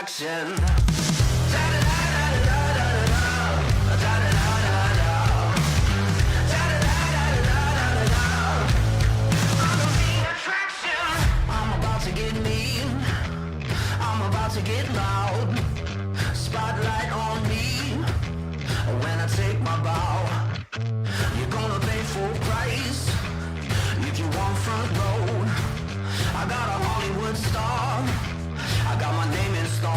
attraction. I'm about to get mean. I'm about to get loud. Spotlight on me when I take my bow. You're gonna pay full price if you want front row. I got a Hollywood star. I got my name in stone.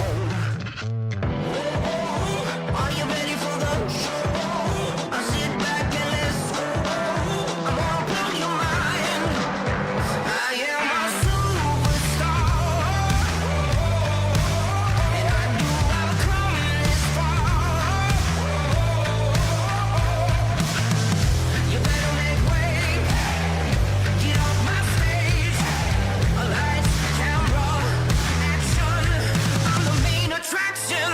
Are you ready for the show? I sit back and let's go. I'm gonna blow your mind. I am a superstar, and I knew I would come this far. You better make way. Get off my stage. Lights, camera, action. I'm the main attraction.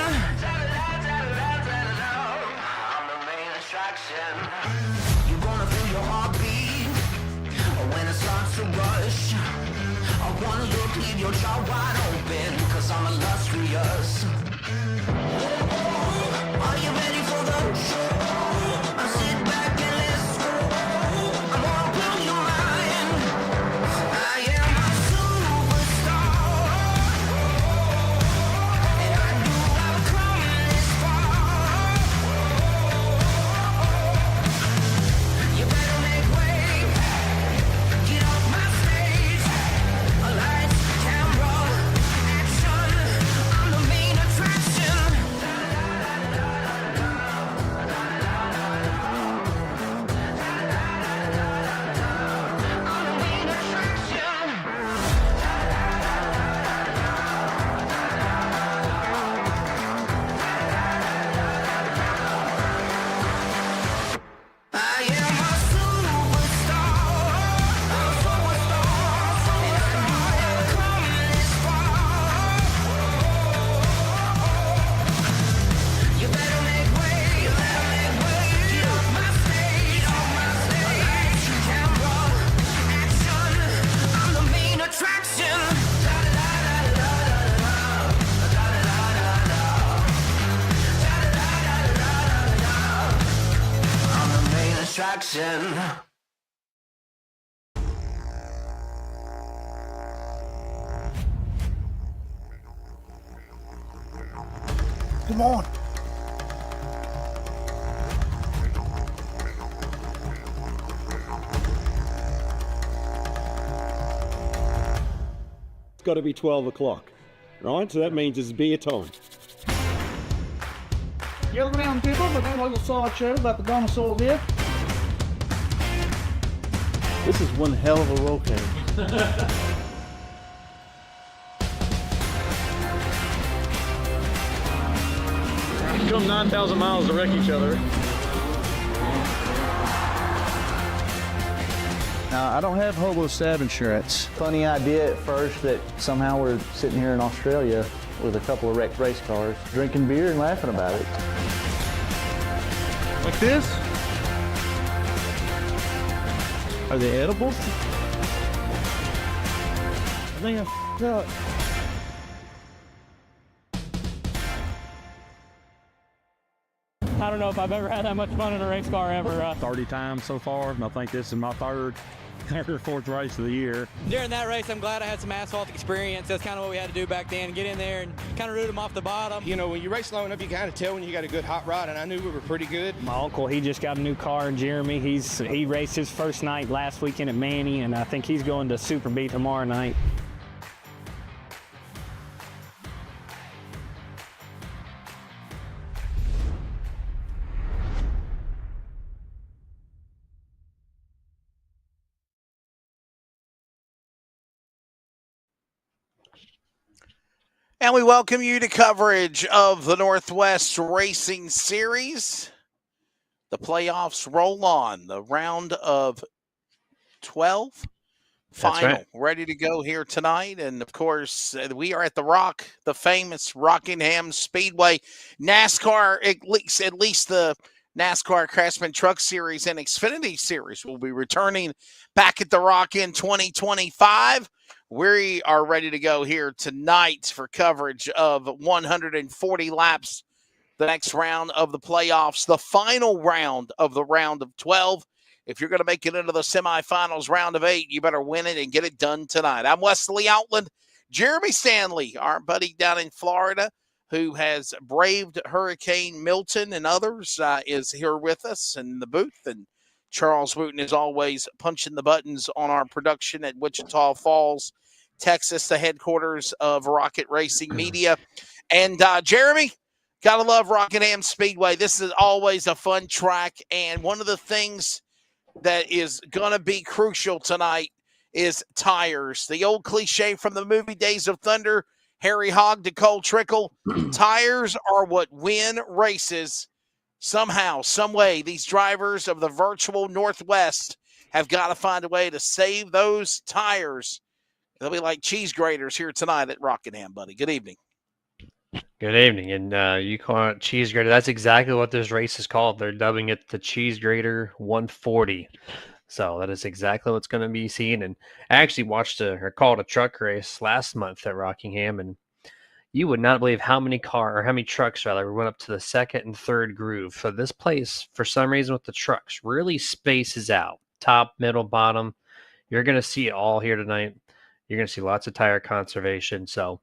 I'm the main attraction. You're gonna feel your heartbeat when it starts to rush. I wanna look, leave your jaw wide open, 'cause I'm illustrious. Are you ready for the show? I sit back and let's go. I'm gonna blow your mind. I am a superstar, and I knew I would come this far. You better make way. Get off my stage. Lights, camera, action. I'm the main attraction. I'm the main attraction. I am a superstar, and I knew I would come this far. You better make way, get off my stage, lights, camera, action. I'm the main attraction. I'm the main attraction. Come on. It's got to be 12 o'clock, right? So that means it's beer time. Gather around, people, but that little sideshow about the dinosaurs here. This is one hell of a roll cage. Come 9,000 miles to wreck each other. Now, I don't have hobo stab insurance. Funny idea at first that somehow we're sitting here in Australia with a couple of wrecked race cars, drinking beer and laughing about it. Like this? Are they edible? I think I f***ed up. I don't know if I've ever had that much fun in a race car ever. 30 times so far, and I think this is my third or fourth race of the year. During that race, I'm glad I had some asphalt experience. That's kind of what we had to do back then, get in there and kind of root them off the bottom. You know, when you race long enough, you kind of tell when you got a good hot rod, and I knew we were pretty good. My uncle, he just got a new car, and Jeremy, he raced his first night last weekend at Manny, and I think he's going to Super B tomorrow night. And we welcome you to coverage of the Northwest Racing Series. The playoffs roll on. The round of 12 final right. ready to go here tonight. And of course, we are at the famous Rockingham Speedway. NASCAR, at least the NASCAR Craftsman Truck Series and Xfinity Series will be returning back at the Rock in 2025. We are ready to go here tonight for coverage of 140 laps, the next round of the playoffs, the final round of the round of 12. If you're going to make it into the semifinals round of 8, you better win it and get it done tonight. I'm Wesley Outland. Jeremy Stanley, our buddy down in Florida, who has braved Hurricane Milton and others, is here with us in the booth. And Charles Wooten is always punching the buttons on our production at Wichita Falls, Texas, the headquarters of Rocket Racing Media. And Jeremy, gotta love Rockingham Speedway. This is always a fun track. And one of the things that is going to be crucial tonight is tires. The old cliche from the movie Days of Thunder, Harry Hogg to Cole Trickle, tires are what win races. Somehow, some way, these drivers of the virtual Northwest have got to find a way to save those tires. They'll be like cheese graters here tonight at Rockingham, buddy. Good evening. Good evening, and you call it cheese grater. That's exactly what this race is called. They're dubbing it the Cheese Grater 140. So that is exactly what's going to be seen. And I actually watched or called a truck race last month at Rockingham, and you would not believe how many trucks went up to the second and third groove. So this place, for some reason with the trucks, really spaces out. Top, middle, bottom. You're going to see it all here tonight. You're going to see lots of tire conservation. So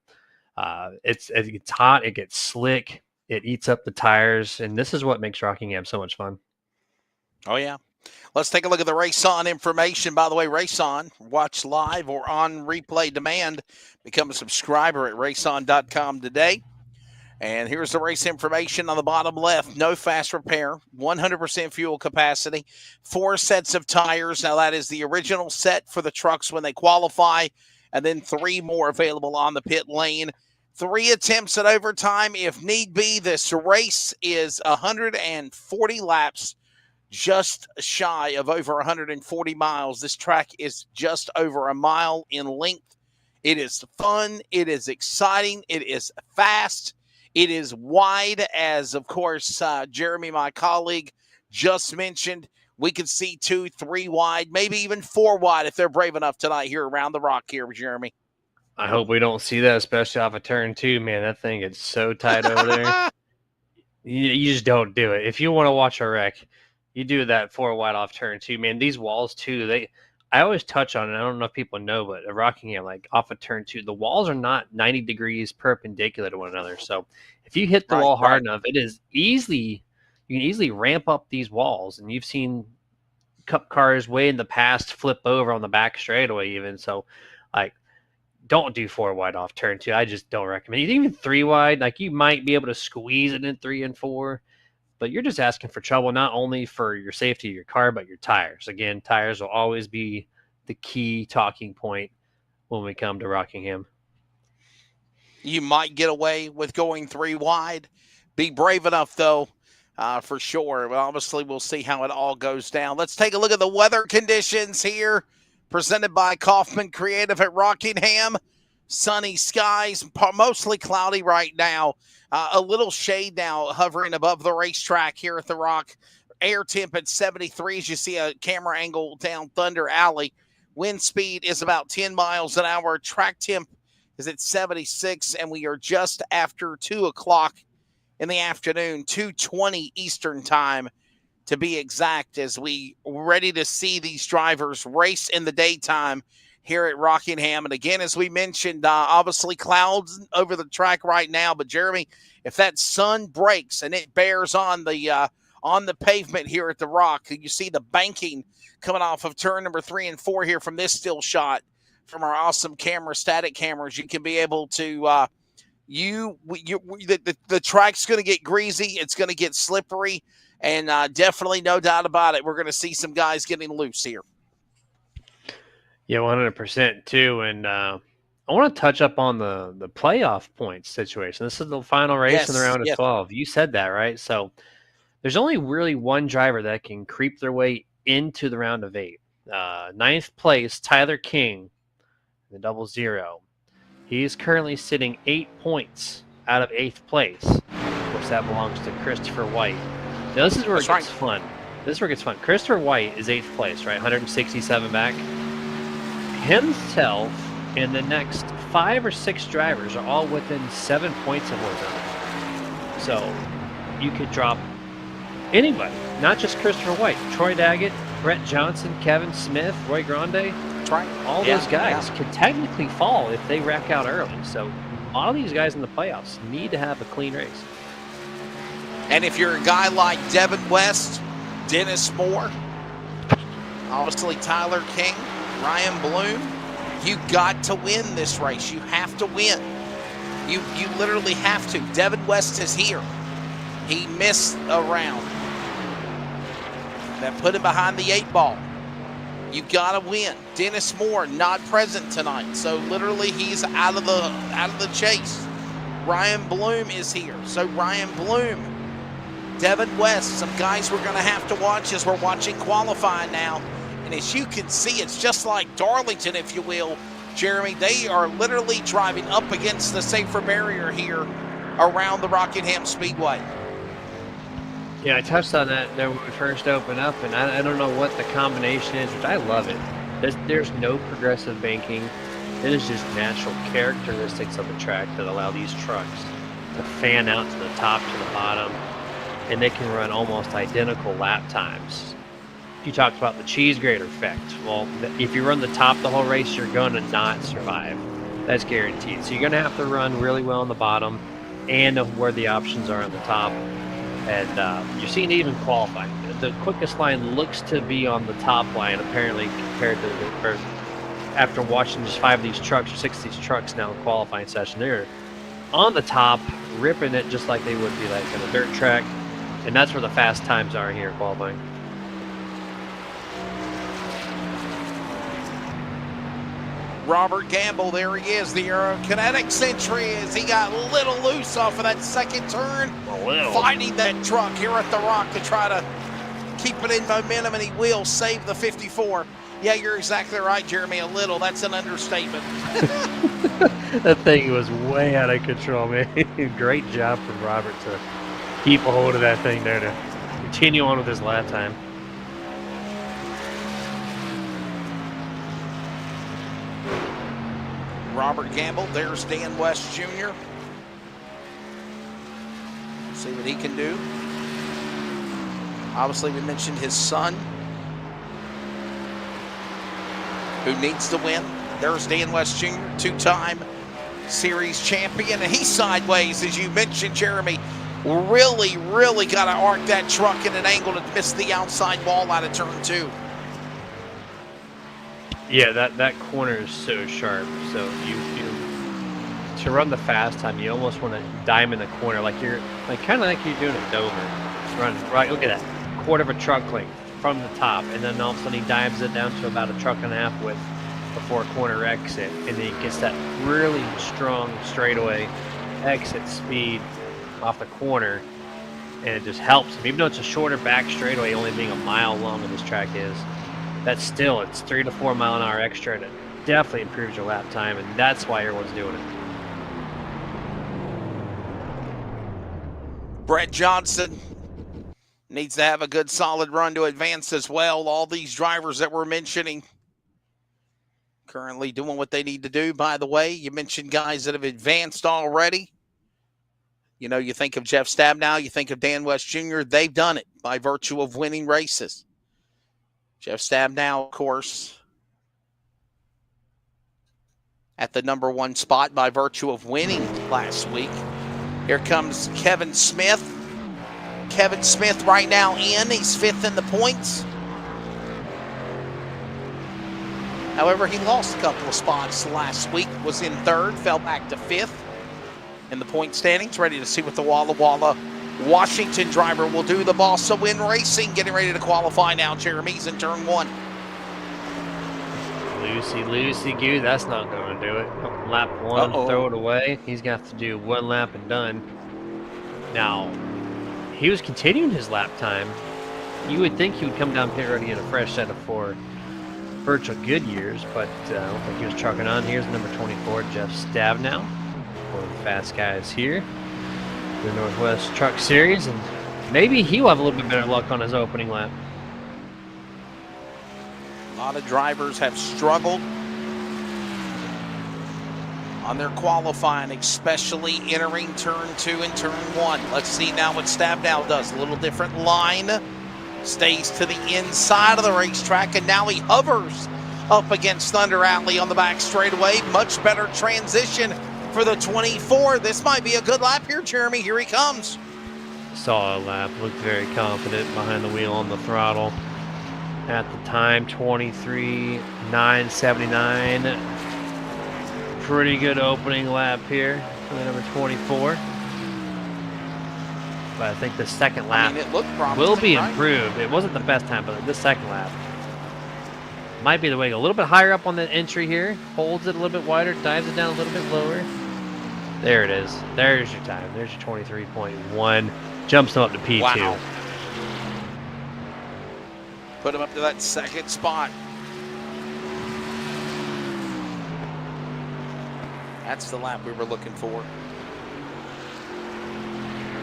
it gets hot, it gets slick, it eats up the tires, and this is what makes Rockingham so much fun. Oh, yeah. Let's take a look at the Race On information. By the way, Race On, watch live or on replay demand. Become a subscriber at raceon.com today. And here's the race information on the bottom left. No fast repair, 100% fuel capacity, 4 sets of tires. Now, that is the original set for the trucks when they qualify, and then 3 more available on the pit lane. 3 attempts at overtime if need be. This race is 140 laps, just shy of over 140 miles. This track is just over a mile in length. It is fun. It is exciting. It is fast. It is wide, as, of course, Jeremy, my colleague, just mentioned. We could see 2, 3 wide, maybe even 4 wide if they're brave enough tonight here around the Rock here, Jeremy. I hope we don't see that, especially off of turn 2. Man, that thing is so tight over there. You just don't do it. If you want to watch a wreck, you do that 4 wide off turn 2. Man, these walls, too, I always touch on it. I don't know if people know, but at Rockingham, like off of turn 2, the walls are not 90 degrees perpendicular to one another. So if you hit the wall hard enough, you can easily ramp up these walls. And you've seen Cup cars way in the past flip over on the back straightaway even. So, like, don't do 4 wide off turn 2. I just don't recommend it. Even 3 wide, like, you might be able to squeeze it in 3 and 4. But you're just asking for trouble, not only for your safety of your car, but your tires. Again, tires will always be the key talking point when we come to Rockingham. You might get away with going 3 wide. Be brave enough, though, for sure. Well, obviously, we'll see how it all goes down. Let's take a look at the weather conditions here, presented by Kaufman Creative at Rockingham. Sunny skies, mostly cloudy right now. A little shade now hovering above the racetrack here at the Rock. Air temp at 73 as you see a camera angle down Thunder Alley. Wind speed is about 10 miles an hour. Track temp is at 76, and we are just after 2 o'clock in the afternoon, 2:20 Eastern time to be exact, as we ready to see these drivers race in the daytime here at Rockingham. And again, as we mentioned, obviously clouds over the track right now. But Jeremy, if that sun breaks and it bears on the pavement here at the Rock, you see the banking coming off of turn number 3 and 4 here from this still shot from our awesome static cameras. You can be able to the track's going to get greasy. It's going to get slippery, and definitely no doubt about it, we're going to see some guys getting loose here. Yeah, 100% too. And I want to touch up on the playoff points situation. This is the final race in the round of 12. You said that, right? So there's only really one driver that can creep their way into the round of 8. 9th place, Tyler King, the 00. He's currently sitting 8 points out of 8th place. Of course, that belongs to Christopher White. Now this is where That's it gets fun. This is where it gets fun. Christopher White is 8th place, right? 167 back. Himself and the next 5 or 6 drivers are all within 7 points of one another. So you could drop anybody, not just Christopher White. Troy Daggett, Brett Johnson, Kevin Smith, Roy Grande. That's right. All those guys could technically fall if they wreck out early. So a lot of these guys in the playoffs need to have a clean race. And if you're a guy like Devin West, Dennis Moore, obviously Tyler King, Ryan Bloom, you got to win this race. You have to win. You literally have to. Devin West is here. He missed a round. That put him behind the 8 ball. You got to win. Dennis Moore not present tonight, so literally he's out of the chase. Ryan Bloom is here, so Ryan Bloom, Devin West, some guys we're going to have to watch as we're watching qualifying now. And as you can see, it's just like Darlington, if you will, Jeremy. They are literally driving up against the safer barrier here around the Rockingham Speedway. Yeah, I touched on that there when we first opened up, and I don't know what the combination is, but I love it. There's no progressive banking. It is just natural characteristics of the track that allow these trucks to fan out to the top, to the bottom, and they can run almost identical lap times. You talked about the cheese grater effect. Well, if you run the top the whole race, you're going to not survive. That's guaranteed. So you're going to have to run really well on the bottom and where the options are on the top. And you're seeing even qualifying. The quickest line looks to be on the top line, apparently, compared to after watching just 5 of these trucks or 6 of these trucks now in qualifying session. They're on the top, ripping it just like they would be like on a dirt track. And that's where the fast times are here in qualifying. Robert Gamble, there he is, the Aerokinetics entry as he got a little loose off of that second turn. Fighting that truck here at the Rock to try to keep it in momentum, and he will save the 54. Yeah, you're exactly right, Jeremy, a little. That's an understatement. That thing was way out of control, man. Great job from Robert to keep a hold of that thing there to continue on with his lap time. Robert Gamble, there's Dan West Jr. See what he can do. Obviously, we mentioned his son, who needs to win. There's Dan West Jr., 2-time series champion, and he's sideways, as you mentioned, Jeremy. Really got to arc that truck in an angle to miss the outside wall out of turn 2. Yeah, that corner is so sharp. So you to run the fast time, you almost want to dime in the corner, like you're kind of like you're doing at Dover. Run right. Look at that, quarter of a truck length from the top, and then all of a sudden he dives it down to about a truck and a half width before corner exit, and then he gets that really strong straightaway exit speed off the corner, and it just helps him. Even though it's a shorter back straightaway, only being a mile long, and this track is. That's still, it's 3 to 4 mile an hour extra, and it definitely improves your lap time, and that's why everyone's doing it. Brett Johnson needs to have a good solid run to advance as well. All these drivers that we're mentioning currently doing what they need to do. By the way, you mentioned guys that have advanced already. You know, you think of Jeff Stabnow, you think of Dan West Jr. They've done it by virtue of winning races. Jeff Stabnow, of course, at the #1 spot by virtue of winning last week. Here comes Kevin Smith. Kevin Smith right now he's 5th in the points. However, he lost a couple of spots last week, was in 3rd, fell back to 5th in the point standings. Ready to see what the Walla Walla Washington driver will do. The boss of Win Racing getting ready to qualify now. Jeremy's in turn 1. Loosey goo, that's not going to do it. Lap 1, throw it away. He's going to have to do 1 lap and done. Now, he was continuing his lap time. You would think he would come down pit road and get a fresh set of 4 virtual good years, but I don't think he was trucking on. Here's number 24, Jeff Stabnow. One of the fast guys here. The Northwest Truck Series, and Maybe he will have a little bit better luck on his opening lap. A lot of drivers have struggled on their qualifying, especially entering turn 2 and turn 1. Let's see now what Stabnow does. A little different line. Stays to the inside of the racetrack, and now he hovers up against Thunder Alley on the back straightaway. Much better transition for the 24. This might be a good lap here, Jeremy. Here he comes. Solid lap. Looked very confident behind the wheel on the throttle. At the time, 23.979. Pretty good opening lap here for the number 24. But I think the second lap it looked promising, will be right? improved. It wasn't the best time, but this second lap might be the way. A little bit higher up on the entry here. Holds it a little bit wider, dives it down a little bit lower. There it is. There's your time. There's your 23.1. Jumps him up to P2. Wow. Put him up to that second spot. That's the lap we were looking for.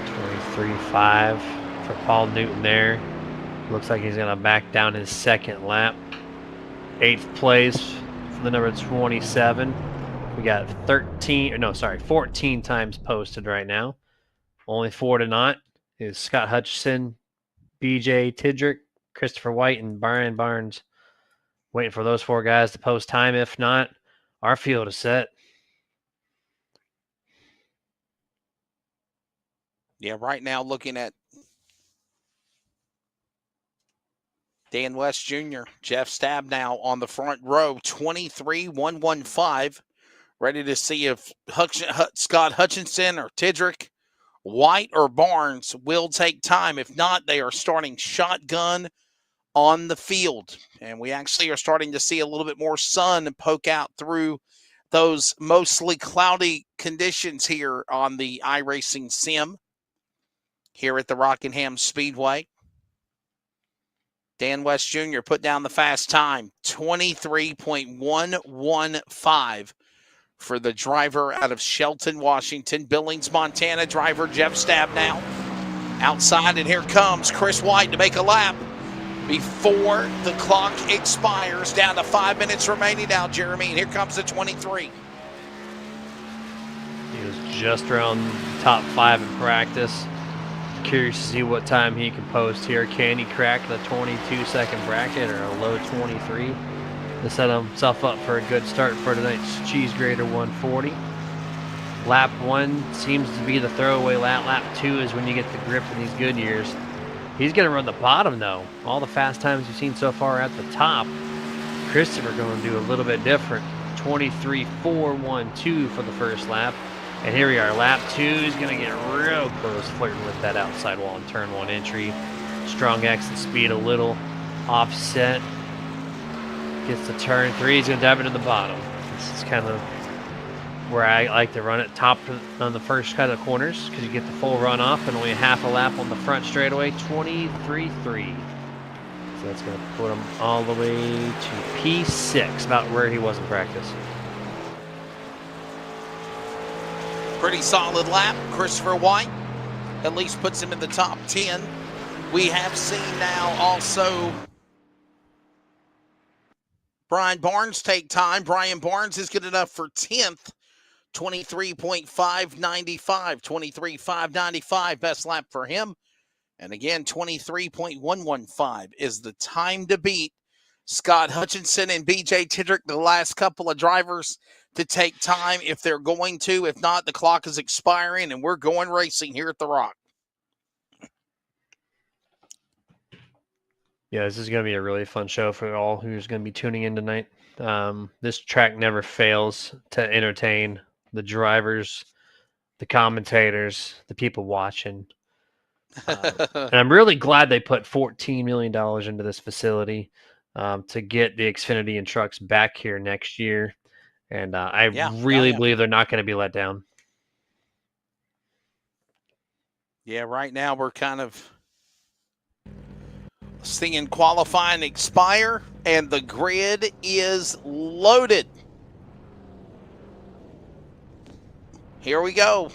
23.5 for Paul Newton there. Looks like he's going to back down his second lap. 8th place for the number 27. We got 14 times posted right now. Only 4 to not is Scott Hutchison, BJ Tidrick, Christopher White, and Brian Barnes. Waiting for those 4 guys to post time. If not, our field is set. Yeah, right now looking at Dan West Jr., Jeff Stabnow on the front row, 23.115. Ready to see if Scott Hutchinson or Tidrick, White or Barnes will take time. If not, they are starting shotgun on the field. And we actually are starting to see a little bit more sun poke out through those mostly cloudy conditions here on the iRacing sim here at the Rockingham Speedway. Dan West Jr. put down the fast time, 23.115 for the driver out of Shelton, Washington. Billings, Montana driver Jeff Stabnow. Outside, and here comes Chris White to make a lap before the clock expires. Down to 5 minutes remaining now, Jeremy, and here comes the 23. He was just around top 5 in practice. Curious to see what time he can post here. Can he crack the 22-second bracket or a low 23 to set himself up for a good start for tonight's Cheese Grater 140? Lap 1 seems to be the throwaway lap. Lap 2 is when you get the grip of these good years. He's going to run the bottom, though. All the fast times you've seen so far at the top. Christopher going to do a little bit different. 23.412 for the first lap. And here we are, lap 2 is going to get real close, flirting with that outside wall in turn 1 entry. Strong exit speed, a little offset. Gets to turn 3, he's going to dive into the bottom. This is kind of where I like to run it, top on the first kind of corners, because you get the full run off and only half a lap on the front straightaway, 23.3. So that's going to put him all the way to P6, about where he was in practice. Pretty solid lap. Christopher White at least puts him in the top 10. We have seen now also Brian Barnes take time. Brian Barnes is good enough for 10th. 23.595. 23.595 best lap for him. And again, 23.115 is the time to beat. Scott Hutchinson and BJ Tidrick, the last couple of drivers to take time if they're going to. If not, the clock is expiring and we're going racing here at the Rock. Yeah, this is going to be a really fun show for all who's going to be tuning in tonight. This track never fails to entertain the drivers, the commentators, the people watching. And I'm really glad they put $14 million into this facility to get the Xfinity and trucks back here next year. And I really believe they're not going to be let down. Yeah, right now we're kind of seeing qualifying expire, and the grid is loaded. Here we go.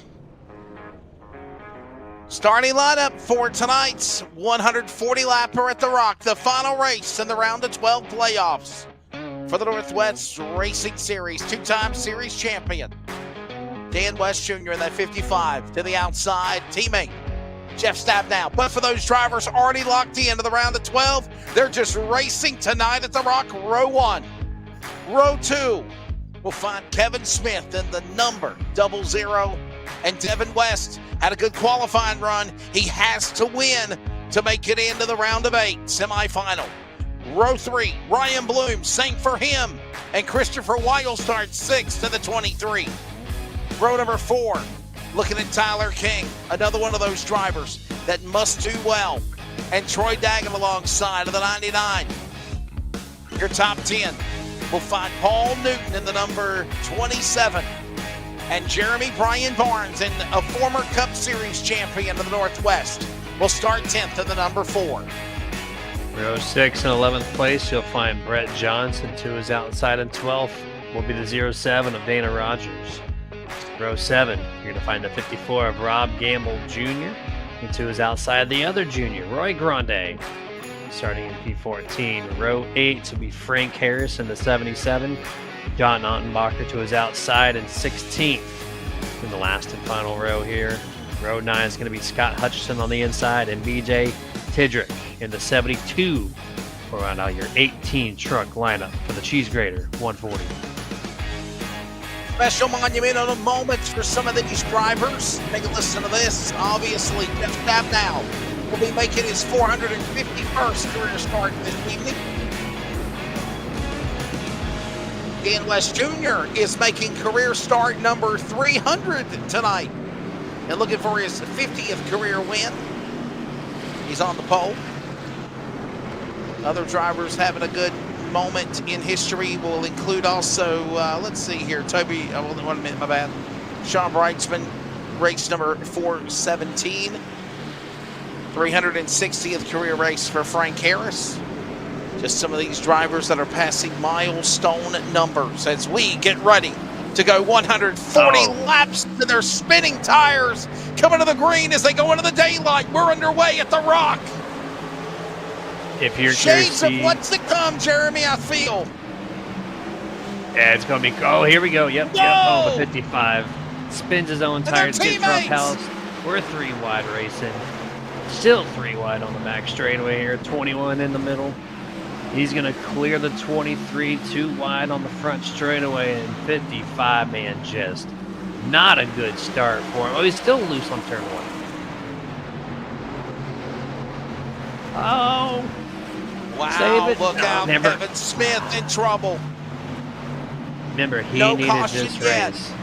Starting lineup for tonight's 140 lapper at the Rock, the final race in the round of 12 playoffs for the Northwest Racing Series, two-time series champion. Dan West Jr. in that 55 to the outside, teammate Jeff Stabnow. But for those drivers already locked into the round of 12, they're just racing tonight at the Rock. Row 1. Row 2 will find Kevin Smith in the number 00. And Devin West had a good qualifying run. He has to win to make it into the round of 8 semifinal. Row 3, Ryan Bloom, same for him. And Christopher Weil starts 6th to the 23. Row number 4, looking at Tyler King, another one of those drivers that must do well. And Troy Daggett alongside of the 99. Your top 10 will find Paul Newton in the number 27. And Jeremy Bryan Barnes, and a former Cup Series champion of the Northwest, will start 10th in the number 4. Row 6 in 11th place, you'll find Brett Johnson to his outside, and 12th will be the 07 of Dana Rogers. Row 7, you're going to find the 54 of Rob Gamble Jr., and to his outside, the other junior, Roy Grande, starting in P14. Row 8 will be Frank Harris in the 77. John Ottenbacher to his outside in 16th. In the last and final row here, row 9 is going to be Scott Hutchison on the inside and BJ Tidrick in the 72. We'll round out your 18 truck lineup for the Cheese Grater 140. Special monumental moments for some of these drivers. Take a listen to this. Obviously, Jeff Stabnow will be making his 451st career start this evening. Dan West Jr. is making career start number 300 tonight and looking for his 50th career win. He's on the pole. Other drivers having a good moment in history will include also, let's see here, Toby, 1 minute, my bad. Sean Brightsman, race number 417. 360th career race for Frank Harris. Just some of these drivers that are passing milestone numbers as we get ready to go 140 laps to their spinning tires, coming to the green as they go into the daylight. We're underway at the Rock. If you're Shades curious, of what's to come, Jeremy, I feel. Yeah, it's going to be, oh, here we go. Yep, oh, the 55. Spins his own tires, gets front pallets. We're 3 wide racing. Still 3 wide on the back straightaway here, 21 in the middle. He's going to clear the 23, 2 wide on the front straightaway, and 55, man, just not a good start for him. Oh, he's still loose on turn 1. Oh. Wow, Save it. look out, Remember, Kevin Smith in trouble. Remember, he No needed caution this yet. race.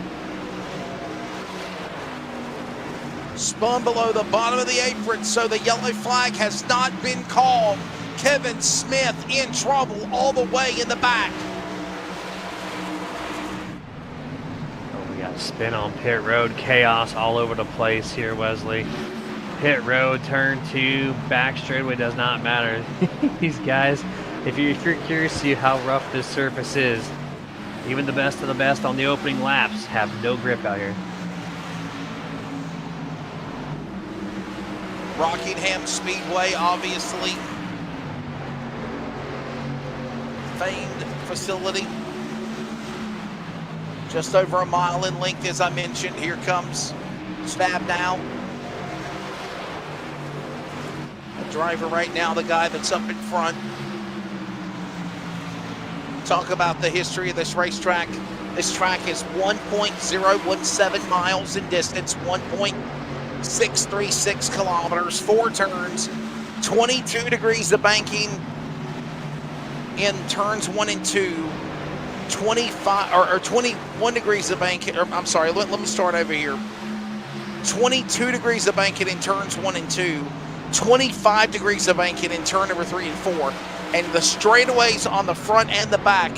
Spun below the bottom of the apron, so the yellow flag has not been called. Kevin Smith in trouble all the way in the back. Oh, we got spin on pit road. Chaos all over the place here, Wesley. Pit road, turn 2, back straightaway, does not matter. These guys, if you're curious to see how rough this surface is, even the best of the best on the opening laps have no grip out here. Rockingham Speedway, obviously. Famed facility. Just over a mile in length, as I mentioned. Here comes Stabnow. The driver right now, the guy that's up in front. Talk about the history of this racetrack. This track is 1.017 miles in distance, 1.636 kilometers, 4 turns, 22 degrees of banking in turns 1 and 2, 21 degrees of banking, I'm sorry, let me start over here. 22 degrees of banking in turns 1 and 2, 25 degrees of banking in turn number 3 and 4, and the straightaways on the front and the back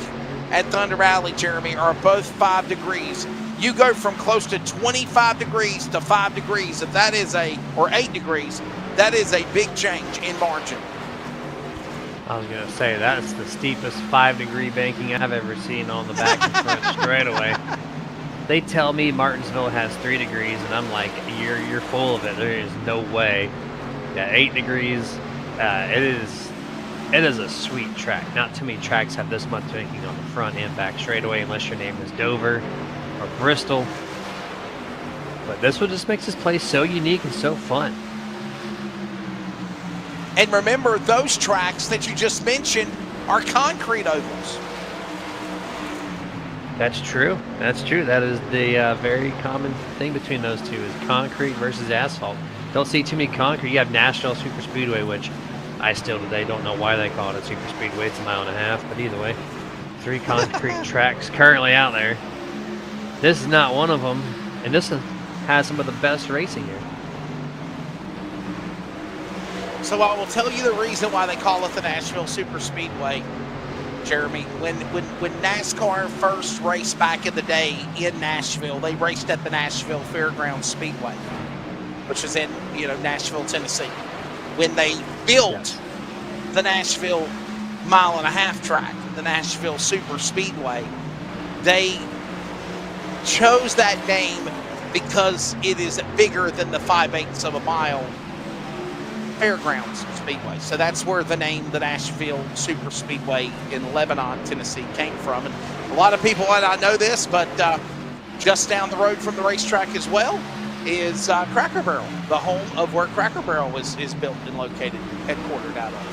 at Thunder Valley, Jeremy, are both 5 degrees. You go from close to 25 degrees to 5 degrees, if that is or 8 degrees, that is a big change in margin. I was going to say, that's the steepest 5-degree banking I've ever seen on the back and front straightaway. They tell me Martinsville has 3 degrees, and I'm like, you're full of it. There is no way. Yeah, 8 degrees. It is a sweet track. Not too many tracks have this much banking on the front and back straightaway, unless your name is Dover or Bristol. But this one just makes this place so unique and so fun. And remember, those tracks that you just mentioned are concrete ovals. That's true. That's true. That is the very common thing between those two is concrete versus asphalt. Don't see too many concrete. You have National Super Speedway, which I still today don't know why they call it a super speedway. It's a 1.5 miles, but either way, 3 concrete tracks currently out there. This is not one of them, and this has some of the best racing here. So I will tell you the reason why they call it the Nashville Super Speedway, Jeremy. When NASCAR first raced back in the day in Nashville, they raced at the Nashville Fairgrounds Speedway, which is in Nashville, Tennessee. When they built the Nashville 1.5 mile track, the Nashville Super Speedway, they chose that name because it is bigger than the 5/8 of a mile Fairgrounds Speedway. So that's where the name, the Nashville Super Speedway in Lebanon, Tennessee, came from. And a lot of people might not know this, but just down the road from the racetrack as well is Cracker Barrel, the home of where Cracker Barrel is built and located, headquartered out of.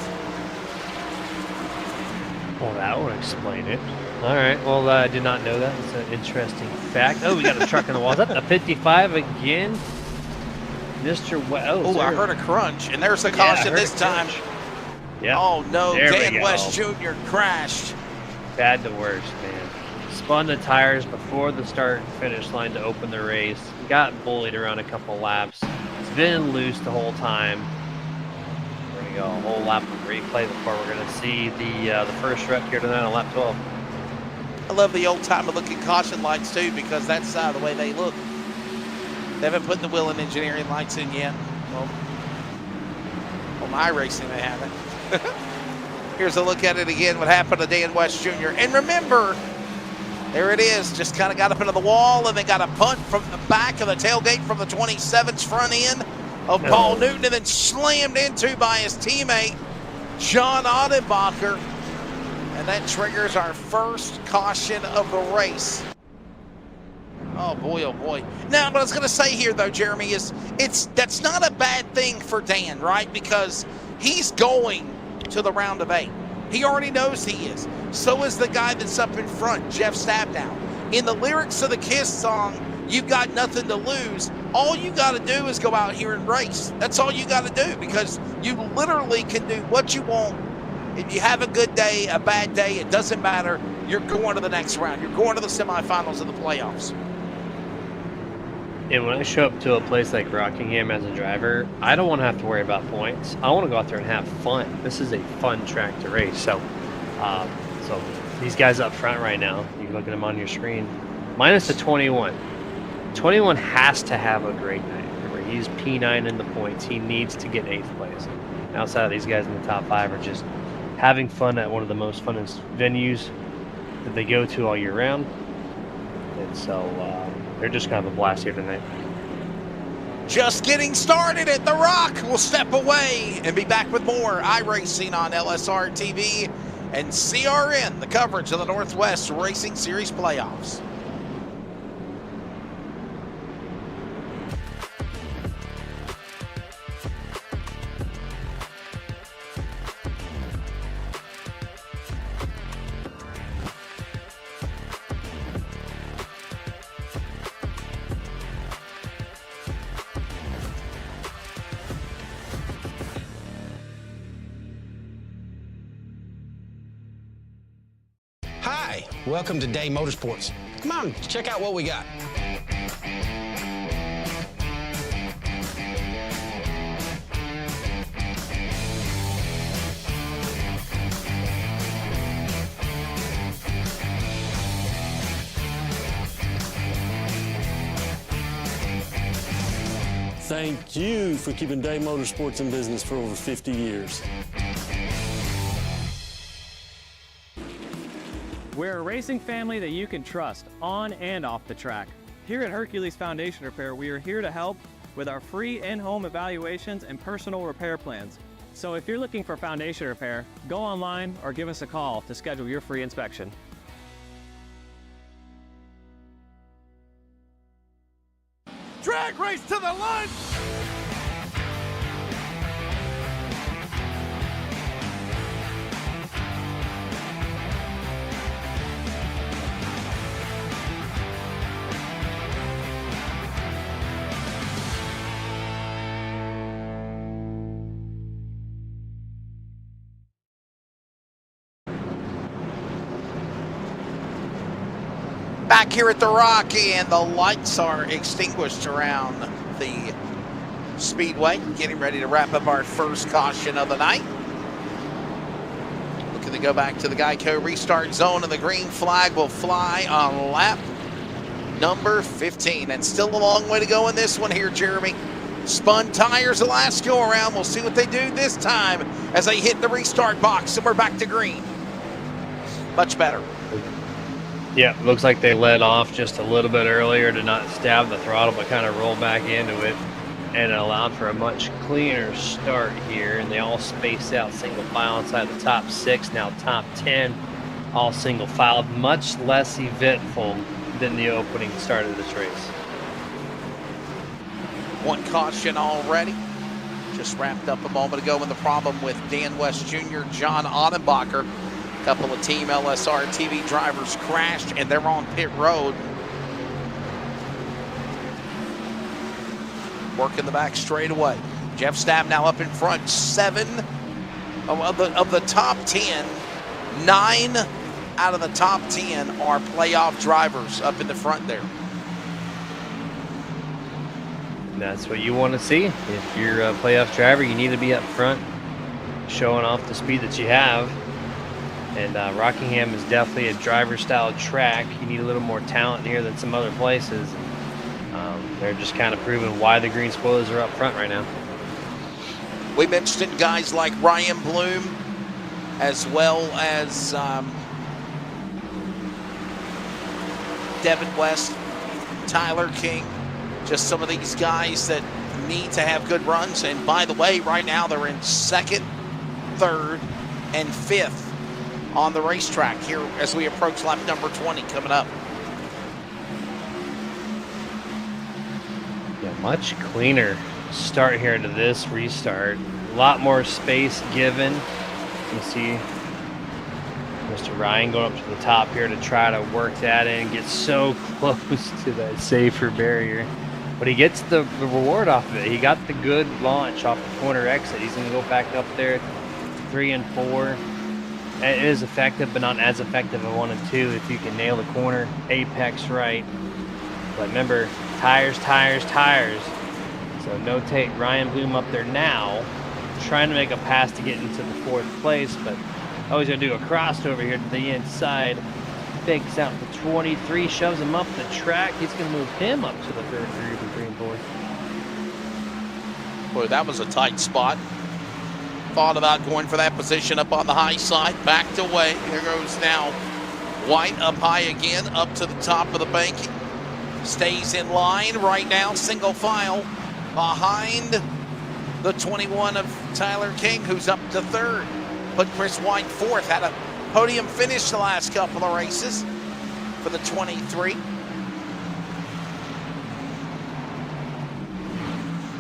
Well, that would explain it. All right. Well, I did not know that. It's an interesting fact. Oh, we got a truck in the wall. Is that a 55 again? Mr. I heard a crunch, and there's a caution this time. Yeah. Oh, no. There Dan West Jr. crashed. Bad to worst, man. Spun the tires before the start and finish line to open the race. Got bullied around a couple laps. It's been loose the whole time. We're going to go a whole lap of replay before we're going to see the first wreck here tonight on lap 12. I love the old-timey looking caution lights, too, because that's the way they look. They haven't put the wheel and engineering lights in yet. Well, on iRacing they haven't. Here's a look at it again, what happened to Dan West Jr. And remember, there it is, just kind of got up into the wall, and they got a punt from the back of the tailgate from the 27's front end of Paul Newton, and then slammed into by his teammate, John Odenbacher. And that triggers our first caution of the race. Oh boy, oh boy. Now, what I was going to say here, though, Jeremy, is that's not a bad thing for Dan, right? Because he's going to the round of 8. He already knows he is. So is the guy that's up in front, Jeff Stabnow. In the lyrics of the Kiss song, "You've got nothing to lose," all you got to do is go out here and race. That's all you got to do, because you literally can do what you want. If you have a good day, a bad day, it doesn't matter. You're going to the next round. You're going to the semifinals of the playoffs. And when I show up to a place like Rockingham as a driver, I don't want to have to worry about points. I want to go out there and have fun. This is a fun track to race. So these guys up front right now, you can look at them on your screen, minus the 21. 21 has to have a great night. Remember, he's P9 in the points. He needs to get 8th place. Outside of these guys in the top 5 are just having fun at one of the most funnest venues that they go to all year round. And so they're just kind of a blast here tonight. Just getting started at The Rock. We'll step away and be back with more iRacing on LSRTV and CRN, the coverage of the Northwest Racing Series playoffs. Hi, welcome to Day Motorsports. Come on, check out what we got. Thank you for keeping Day Motorsports in business for over 50 years. We're a racing family that you can trust on and off the track. Here at Hercules Foundation Repair, we are here to help with our free in-home evaluations and personal repair plans. So if you're looking for foundation repair, go online or give us a call to schedule your free inspection. Drag race to the line. Back here at the Rocky, and the lights are extinguished around the speedway. Getting ready to wrap up our first caution of the night. Looking to go back to the Geico restart zone, and the green flag will fly on lap number 15. And still a long way to go in this one here, Jeremy. Spun tires the last go around. We'll see what they do this time as they hit the restart box, and we're back to green. Much better. Yeah, looks like they let off just a little bit earlier to not stab the throttle, but kind of roll back into it, and it allowed for a much cleaner start here. And they all spaced out single file inside the top 6, now top 10, all single filed, much less eventful than the opening start of this race. One caution already. Just wrapped up a moment ago in the problem with Dan West Jr., John Ottenbacher. A couple of Team LSRTV drivers crashed, and they're on pit road. Working the back straight away. Jeff Stab now up in front. 7 of the top 10. 9 out of the top 10 are playoff drivers up in the front there. And that's what you want to see. If you're a playoff driver, you need to be up front, showing off the speed that you have. And Rockingham is definitely a driver-style track. You need a little more talent here than some other places. They're just kind of proving why the green spoilers are up front right now. We mentioned guys like Ryan Bloom, as well as Devin West, Tyler King. Just some of these guys that need to have good runs. And by the way, right now they're in 2nd, 3rd, and 5th on the racetrack here as we approach lap number 20 coming up. Yeah, much cleaner start here to this restart. A lot more space given. You see Mr. Ryan going up to the top here to try to work that in, get so close to that safer barrier. But he gets the reward off of it. He got the good launch off the corner exit. He's going to go back up there, 3 and 4. It is effective, but not as effective as 1 and 2 if you can nail the corner apex right. But remember, tires, tires, tires. So notate Ryan Bloom up there now, trying to make a pass to get into the 4th place, but he's going to do a crossover here to the inside. Fakes out the 23, shoves him up the track. He's going to move him up to the 3rd group of 3 and 4. Boy, that was a tight spot. Thought about going for that position up on the high side, backed away. There goes now White up high again, up to the top of the banking. Stays in line right now, single file behind the 21 of Tyler King, who's up to 3rd. Put Chris White 4th, had a podium finish the last couple of races for the 23.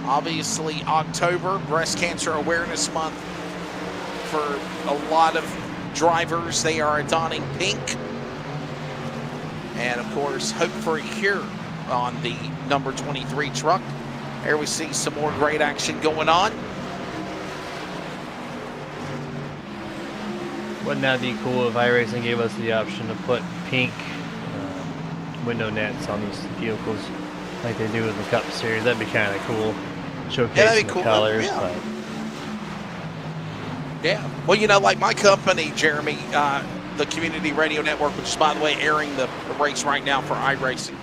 Obviously, October, Breast Cancer Awareness Month for a lot of drivers. They are donning pink. And, of course, Hope for a Cure on the number 23 truck. There we see some more great action going on. Wouldn't that be cool if iRacing gave us the option to put pink window nets on these vehicles like they do with the Cup Series? That'd be kind of cool. Showcasing the colors. Yeah. Yeah. Well, you know, like my company, Jeremy, the Community Radio Network, which is, by the way, airing the race right now for iRacing.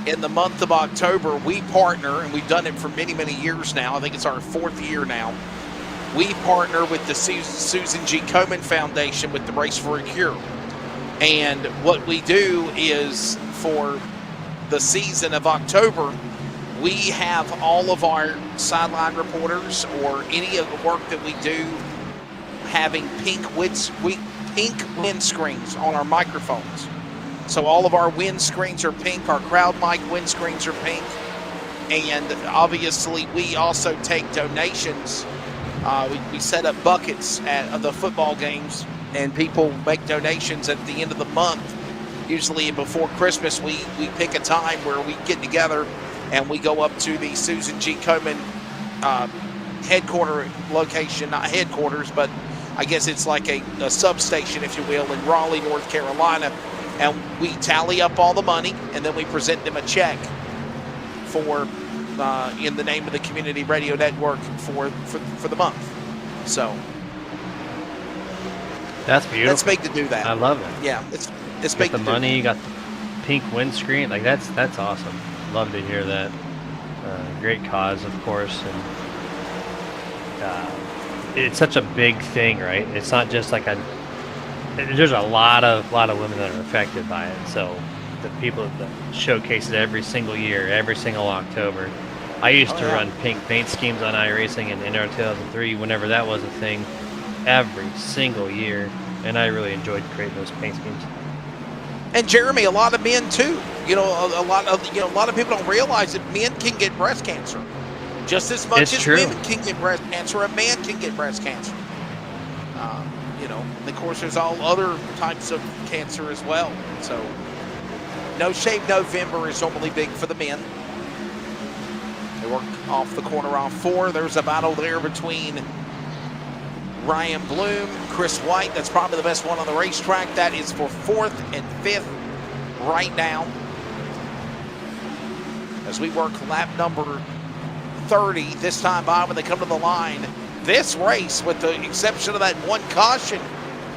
In the month of October, we partner, and we've done it for many, many years now. I think it's our 4th year now. We partner with the Susan G. Komen Foundation with the Race for a Cure. And what we do is for the season of October, we have all of our sideline reporters or any of the work that we do having pink windscreens on our microphones. So all of our windscreens are pink, our crowd mic windscreens are pink, and obviously we also take donations. We set up buckets at the football games, and people make donations at the end of the month. Usually before Christmas, we pick a time where we get together and we go up to the Susan G. Komen headquarter location, not headquarters, but I guess it's like a substation, if you will, in Raleigh, North Carolina, and we tally up all the money, and then we present them a check for in the name of the Community Radio Network for the month. So that's beautiful. That's big to do that. I love it. Yeah, it's got big the to money, do. you got the pink windscreen. Like that's awesome. Love to hear that. Great cause, of course, and it's such a big thing, right? It's not just like there's a lot of women that are affected by it. So the people that showcase it every single year, every single October. I used to run pink paint schemes on iRacing in NWTS 2003 whenever that was a thing, every single year, and I really enjoyed creating those paint schemes. And Jeremy, a lot of men too. A lot of people don't realize that men can get breast cancer just as much as women can get breast cancer. A man can get breast cancer. And of course, there's all other types of cancer as well. So, No Shave November is normally big for the men. They work off the corner on 4. There's a battle there between Ryan Bloom, Chris White. That's probably the best one on the racetrack. That is for 4th and 5th right now. As we work lap number 30, this time by when they come to the line. This race, with the exception of that one caution,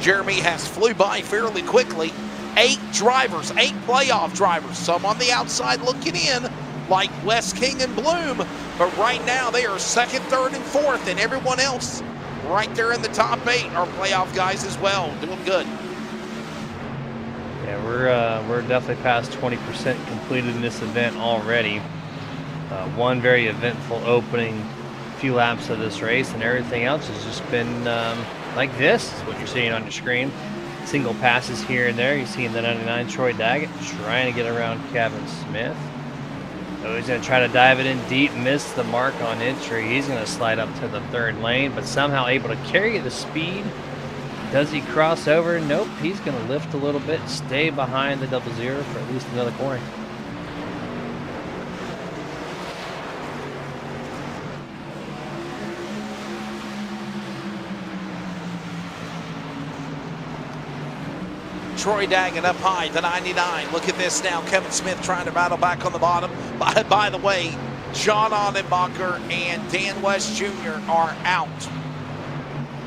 Jeremy, has flew by fairly quickly. 8 drivers, 8 playoff drivers, some on the outside looking in, like Wes King and Bloom, but right now they are 2nd, 3rd, and 4th, and everyone else right there in the top 8 are playoff guys as well, doing good. Yeah, we're definitely past 20% completed in this event already. One very eventful opening few laps of this race, and everything else has just been like this, is what you're seeing on your screen. Single passes here and there. You're seeing the 99 Troy Daggett trying to get around Kevin Smith. So he's going to try to dive it in deep, miss the mark on entry. He's going to slide up to the 3rd lane, but somehow able to carry the speed. Does he cross over? Nope. He's going to lift a little bit, stay behind the 00 for at least another corner. Troy Daggett up high, the 99. Look at this now. Kevin Smith trying to battle back on the bottom. By the way, John Onenbacher and Dan West Jr. are out.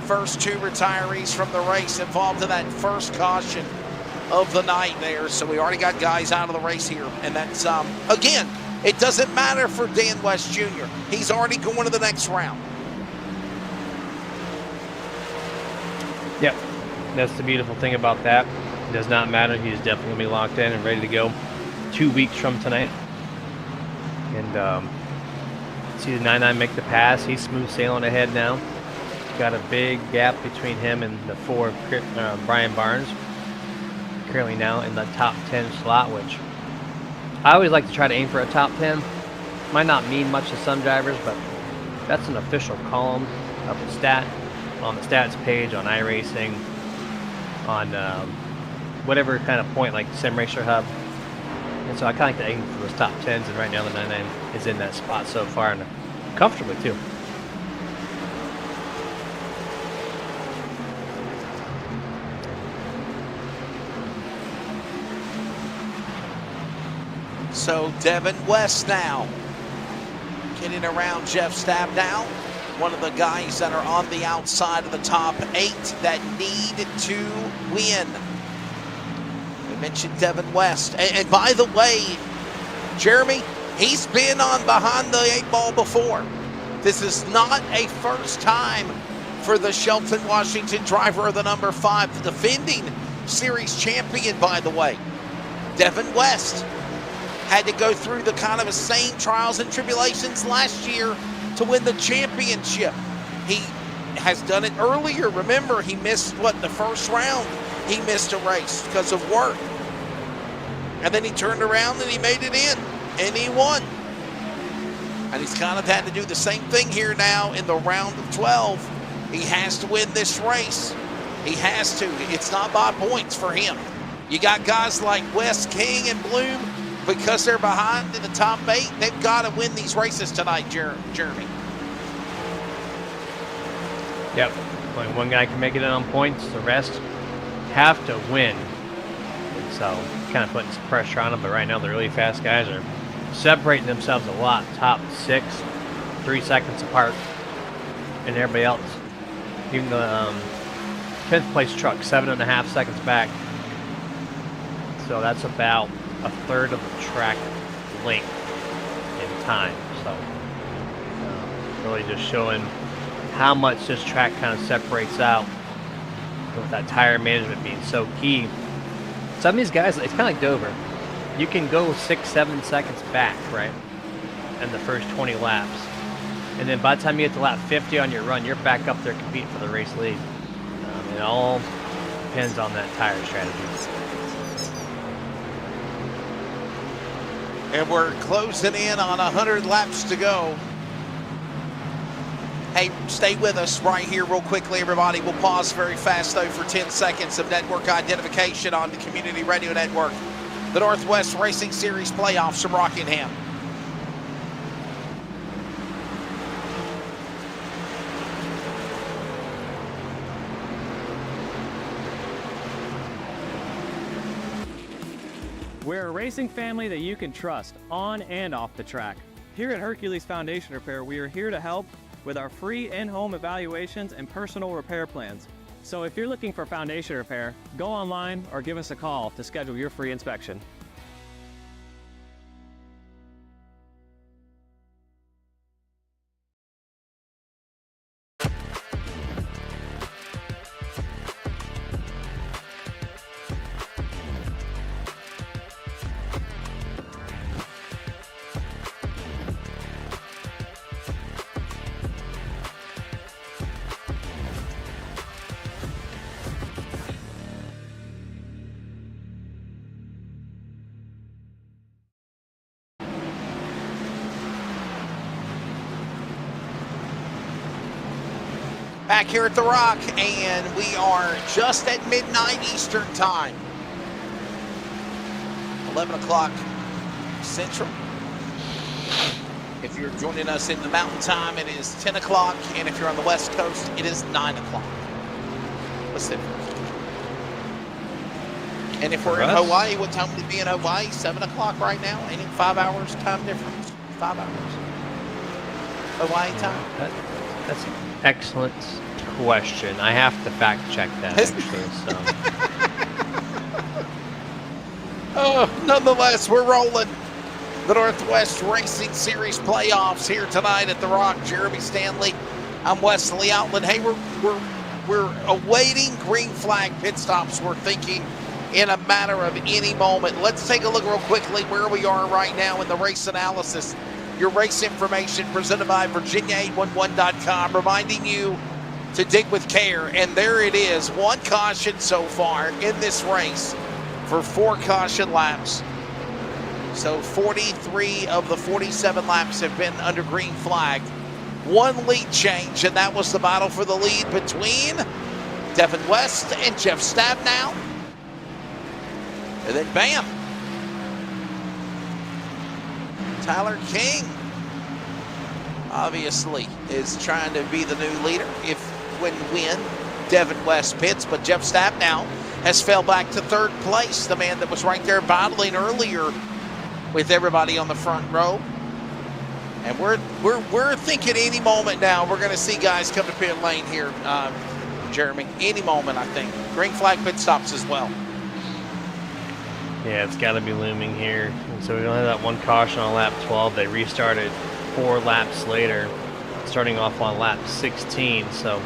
First 2 retirees from the race involved in that first caution of the night there. So we already got guys out of the race here. And that's, again, it doesn't matter for Dan West Jr. He's already going to the next round. Yep, that's the beautiful thing about that. It does not matter. He's definitely going to be locked in and ready to go 2 weeks from tonight. And see the 99 make the pass. He's smooth sailing ahead now. Got a big gap between him and the 4 Brian Barnes. Currently now in the top 10 slot, which I always like to try to aim for a top 10. Might not mean much to some drivers, but that's an official column of the stat on the stats page on iRacing, on whatever kind of point, like Sim Racer Hub. And so I kind of like to aim for those top 10s, and right now the 99 is in that spot so far, and comfortably too. So Devin West now getting around Jeff Stabnow, one of the guys that are on the outside of the top 8 that need to win. We mentioned Devin West. And by the way, Jeremy, he's been on behind the 8 ball before. This is not a first time for the Shelton Washington driver of the number 5, the defending series champion, by the way, Devin West. had to go through the kind of the same trials and tribulations last year to win the championship. He has done it earlier. Remember, he missed, the first round? He missed a race because of work. And then he turned around and he made it in, and he won. And he's kind of had to do the same thing here now in the round of 12. He has to win this race. He has to. It's not by points for him. You got guys like Wes, King, and Bloom, because they're behind in the top 8, they've got to win these races tonight, Jeremy. Yep. Only one guy can make it in on points. The rest have to win. And so kind of putting some pressure on them, but right now the really fast guys are separating themselves a lot. Top 6, 3 seconds apart, and everybody else, even the 10th place truck, 7.5 seconds back. So that's about a third of the track length in time. So really just showing how much this track kind of separates out with that tire management being so key. Some of these guys, it's kind of like Dover. You can go 6-7 seconds back, right, in the first 20 laps. And then by the time you get to lap 50 on your run, you're back up there competing for the race lead. It all depends on that tire strategy. And we're closing in on 100 laps to go. Hey, stay with us right here real quickly, everybody. We'll pause very fast, though, for 10 seconds of network identification on the Community Radio Network. The Northwest Racing Series playoffs from Rockingham. We're a racing family that you can trust on and off the track. Here at Hercules Foundation Repair, we are here to help with our free in-home evaluations and personal repair plans. So if you're looking for foundation repair, go online or give us a call to schedule your free inspection. Back here at The Rock, and we are just at midnight Eastern Time. 11 o'clock Central. If you're joining us in the Mountain Time, it is 10 o'clock, and if you're on the West Coast, it is 9 o'clock. What's the difference? And if we're in Hawaii, what time would it be in Hawaii? 7 o'clock right now? Ain't it 5 hours time difference? 5 hours. Hawaii time? That's an excellent question. I have to fact check that, actually. So. Nonetheless, we're rolling. The Northwest Racing Series playoffs here tonight at The Rock. Jeremy Stanley. I'm Wesley Outland. Hey, we're awaiting green flag pit stops. We're thinking in a matter of any moment. Let's take a look real quickly where we are right now in the race analysis. Your race information presented by Virginia811.com, reminding you to dig with care. And there it is, 1 caution so far in this race for 4 caution laps. So 43 of the 47 laps have been under green flag. 1 lead change, and that was the battle for the lead between Devin West and Jeff Stabnow. And then bam, Tyler King obviously is trying to be the new leader when Devin West pits, but Jeff Stabnow has fell back to 3rd place, the man that was right there battling earlier with everybody on the front row. And we're thinking any moment now we're going to see guys come to pit lane here, Jeremy. Any moment, I think. Green flag pit stops as well. Yeah, it's got to be looming here. And so we only have that 1 caution on lap 12. They restarted 4 laps later, starting off on lap 16. So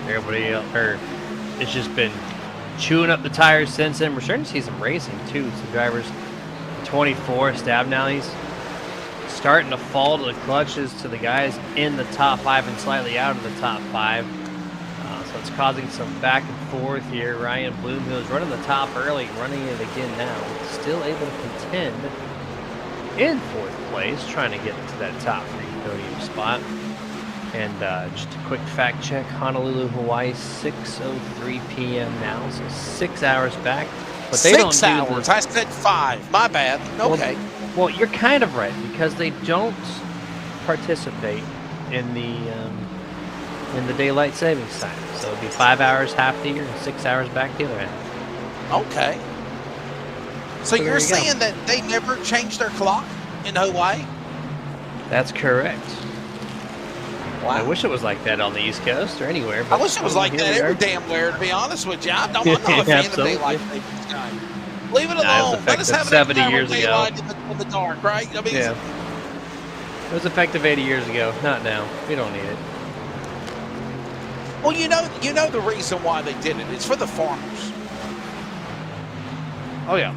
everybody it's just been chewing up the tires since then. We're starting to see some racing too. Some drivers 24 stab now. He's starting to fall to the clutches to the guys in the top 5 and slightly out of the top 5. So it's causing some back and forth here. Ryan Bloomhill's running the top early, running it again now. Still able to contend in 4th place, trying to get to that top 3 podium spot. And just a quick fact check, Honolulu, Hawaii, 6:03 p.m. now, so 6 hours back. But they don't do 6 hours. I said 5. My bad. Okay. Well, you're kind of right because they don't participate in the daylight savings time. So it'd be 5 hours half the year and 6 hours back the other end. Okay. So you're saying that they never changed their clock in Hawaii? That's correct. Wow. I wish it was like that on the East Coast or anywhere. But I wish it was like that every damn where, to be honest with you. I'm not a fan of daylight savings time. Leave it alone. Let us have an 70 years ago. In the dark, right? I mean, yeah. It was effective 80 years ago. Not now. We don't need it. Well, you know the reason why they did it. It's for the farmers. Oh yeah.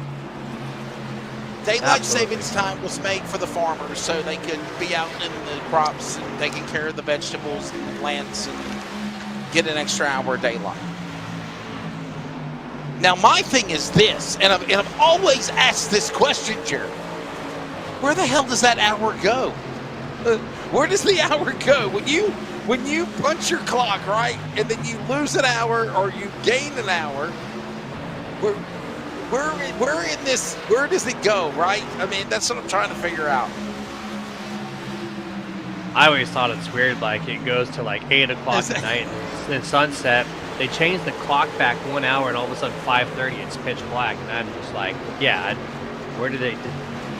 Daylight savings time was made for the farmers so they could be out in the crops and taking care of the vegetables and the plants and get an extra hour of daylight. Now, my thing is this, and I've always asked this question, Jared. Where the hell does that hour go? Where does the hour go? When you punch your clock, right, and then you lose an hour or you gain an hour, where in this, where does it go, right? I mean, that's what I'm trying to figure out. I always thought it's weird, like it goes to like 8 o'clock at night and then sunset. They change the clock back 1 hour and all of a sudden 5:30 it's pitch black, and I'm just like, yeah, where did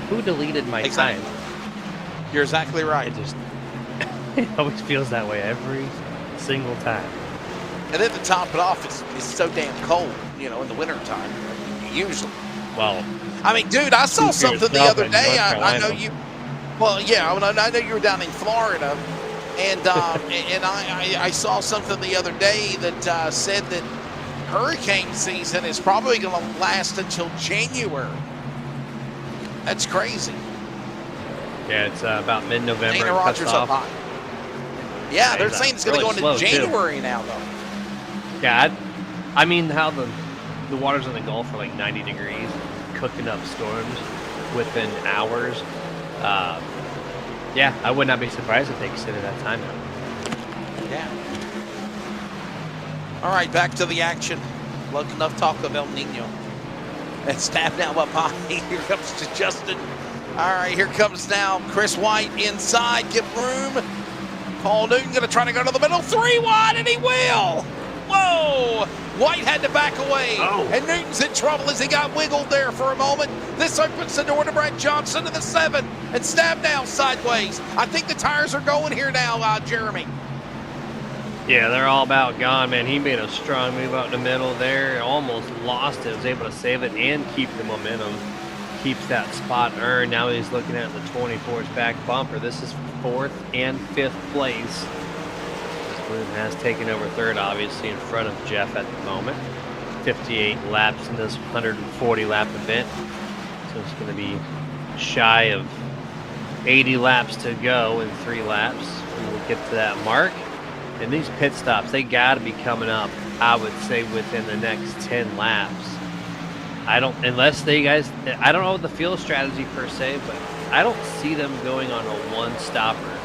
who deleted my time? You're exactly right. It always feels that way every single time. And then to top it off, it's so damn cold, in the wintertime, usually. Well, I mean, dude, I saw something the other day. I know you. Well, yeah, I know you were down in Florida, and and I saw something the other day that said that hurricane season is probably going to last until January. That's crazy. Yeah, it's about mid-November. Dana Rogers up high. Yeah, they're saying it's going to go into January now, though. Yeah, I mean, how the waters in the Gulf are like 90 degrees, cooking up storms within hours. Yeah, I would not be surprised if they extended that time out. Yeah. All right, back to the action. Look, enough talk of El Nino. And snap now up high. Here comes to Justin. All right, here comes now Chris White inside. Give room. Paul Newton going to try to go to the middle. 3 wide, and he will. Whoa! White had to back away. And Newton's in trouble as he got wiggled there for a moment. This opens the door to Brett Johnson to the 7. And Stab now sideways. I think the tires are going here now, Jeremy. Yeah, they're all about gone, man. He made a strong move out in the middle there. Almost lost it. Was able to save it and keep the momentum. Keeps that spot earned. Now he's looking at the 24's back bumper. This is 4th and 5th place. Bloom has taken over 3rd, obviously, in front of Jeff at the moment. 58 laps in this 140-lap event. So it's going to be shy of 80 laps to go in 3 laps. We will get to that mark. And these pit stops, they got to be coming up, I would say, within the next 10 laps. I don't know the field strategy per se, but I don't see them going on a one-stopper,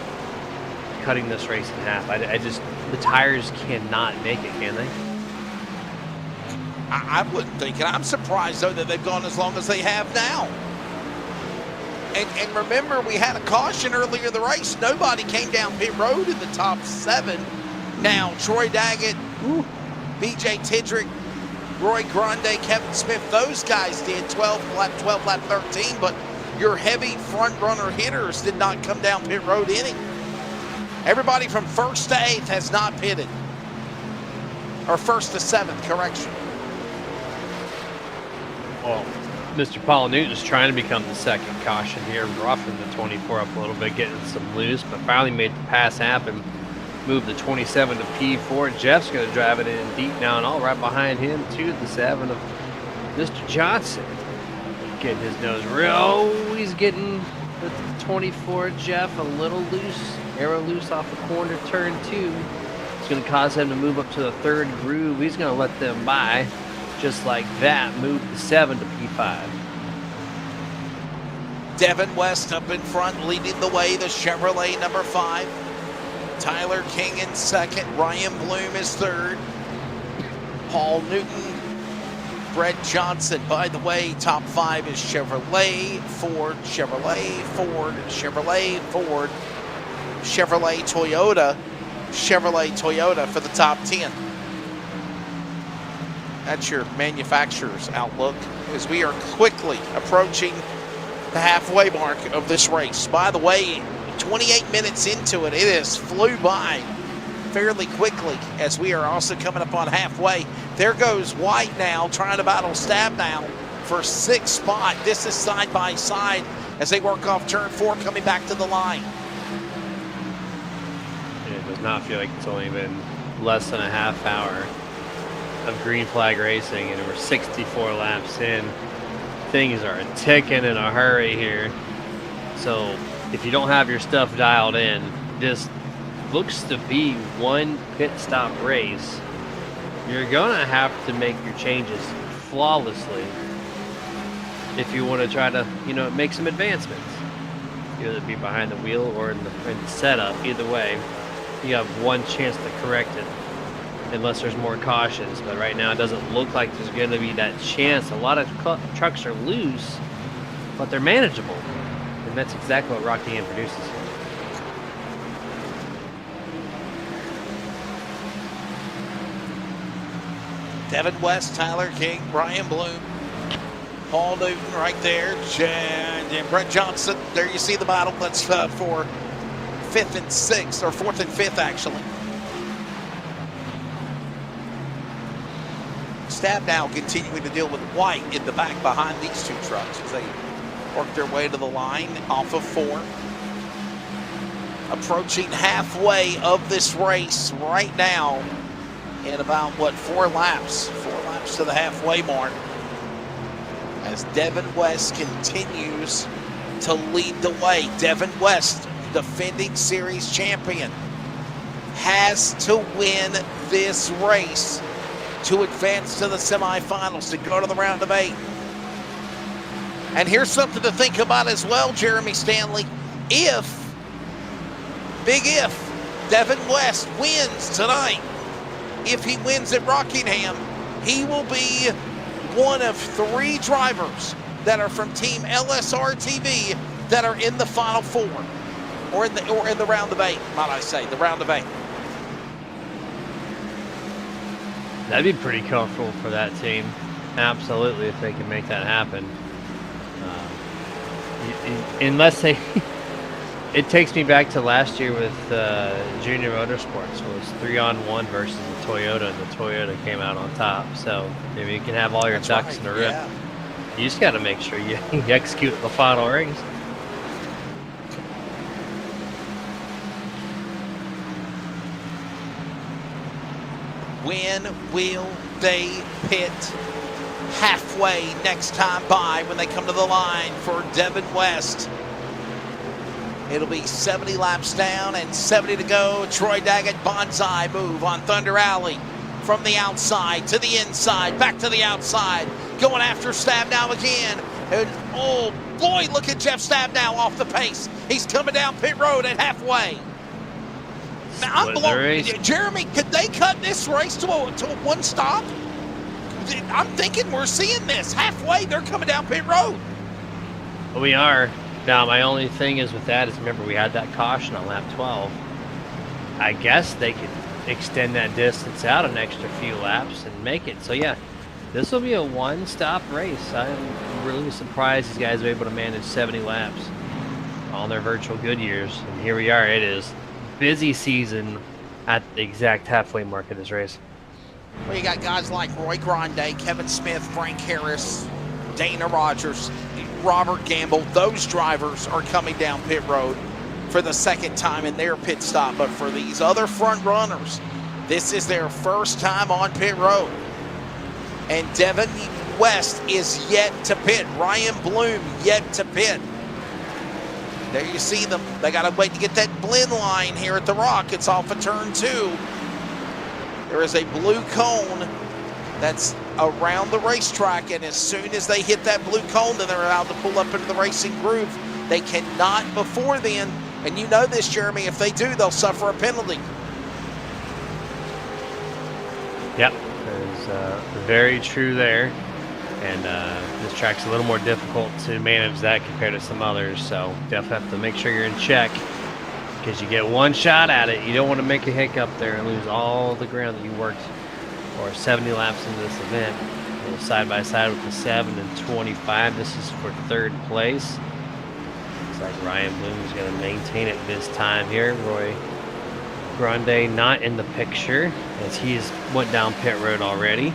cutting this race in half. The tires cannot make it, can they? I wouldn't think it. I'm surprised, though, that they've gone as long as they have now. And remember, we had a caution earlier in the race. Nobody came down pit road in the top 7. Now, Troy Daggett, BJ Tidrick, Roy Grande, Kevin Smith, those guys did 12 lap 13, but your heavy front runner hitters did not come down pit road any. Everybody from 1st to 8th has not pitted. Or 1st to 7th, correction. Well, Mr. Paul Newton's trying to become the second caution here, roughing the 24 up a little bit, getting some loose, but finally made the pass happen. Moved the 27 to P4. Jeff's going to drive it in deep now, and all right behind him to the 7 of Mr. Johnson. getting his nose real. Oh, he's getting the 24 Jeff a little loose. Arrow loose off the corner, turn 2. It's going to cause him to move up to the 3rd groove. He's going to let them by. Just like that, move the 7 to P5. Devin West up in front, leading the way, the Chevrolet number 5. Tyler King in 2nd. Ryan Bloom is 3rd. Paul Newton, Brett Johnson. By the way, top 5 is Chevrolet, Ford, Chevrolet, Ford, Chevrolet, Ford, Chevrolet, Toyota, Chevrolet, Toyota for the top 10. That's your manufacturer's outlook as we are quickly approaching the halfway mark of this race. By the way, 28 minutes into it, it has flew by fairly quickly as we are also coming up on halfway. There goes White now trying to battle Stabnow for 6th spot. This is side by side as they work off turn 4 coming back to the line. It does not feel like it's only been less than a half hour of green flag racing, and we're 64 laps in. Things are ticking in a hurry here. So if you don't have your stuff dialed in, this looks to be one pit stop race. You're gonna have to make your changes flawlessly if you want to try to, make some advancements. Either be behind the wheel or in the setup. Either way, you have one chance to correct it, unless there's more cautions. But right now, it doesn't look like there's going to be that chance. A lot of trucks are loose, but they're manageable, and that's exactly what Rockingham produces. Devin West, Tyler King, Brian Bloom, Paul Newton right there, and Brett Johnson. There you see the battle. That's for 5th and 6th, or 4th and 5th actually. Stabnow continuing to deal with White in the back behind these 2 trucks as they work their way to the line off of 4. Approaching halfway of this race right now in about, 4 laps? 4 laps to the halfway mark as Devin West continues to lead the way. Devin West, defending series champion, has to win this race to advance to the semifinals, to go to the round of 8. And here's something to think about as well, Jeremy Stanley. Big if, Devin West wins tonight, if he wins at Rockingham, he will be one of 3 drivers that are from Team LSRTV that are in the Final 4, or in the round of 8, might I say, the round of 8. That'd be pretty comfortable for that team. Absolutely, if they can make that happen. Unless they... It takes me back to last year with Junior Motorsports. It was 3-on-1 versus the Toyota, and the Toyota came out on top. So maybe you can have all your ducks in a row. Yeah. You just got to make sure you execute the final race. When will they pit halfway next time by when they come to the line for Devin West? It'll be 70 laps down and 70 to go. Troy Daggett, bonsai move on Thunder Alley. From the outside to the inside, back to the outside. Going after Stabnow again. And oh boy, look at Jeff Stabnow off the pace. He's coming down pit road at halfway. Now, I'm blown. Jeremy, could they cut this race to a one stop? I'm thinking we're seeing this. Halfway, they're coming down pit road. We are. Now, my only thing is with that is, remember, we had that caution on lap 12. I guess they could extend that distance out an extra few laps and make it. So, yeah, this will be a one-stop race. I'm really surprised these guys are able to manage 70 laps on their virtual Goodyears. And here we are. It is busy season at the exact halfway mark of this race. Well, you got guys like Roy Grande, Kevin Smith, Frank Harris, Dana Rogers, Robert Gamble. Those drivers are coming down pit road for the second time in their pit stop. But for these other front runners, this is their first time on pit road. And Devin West is yet to pit. Ryan Bloom yet to pit. There you see them. They got to wait to get that blend line here at the Rock. It's off of turn 2. There is a blue cone that's around the racetrack, and as soon as they hit that blue cone, then they're allowed to pull up into the racing groove. They cannot before then, and you know this, Jeremy, if they do, they'll suffer a penalty. Yep, that is very true there. And this track's a little more difficult to manage that compared to some others, so definitely have to make sure you're in check because you get one shot at it. You don't want to make a hiccup there and lose all the ground that you worked for 70 laps into this event. A little side by side with the 7 and 25. This is for 3rd place. Looks like Ryan Bloom is going to maintain it this time here. Roy Grande not in the picture as he's went down pit road already.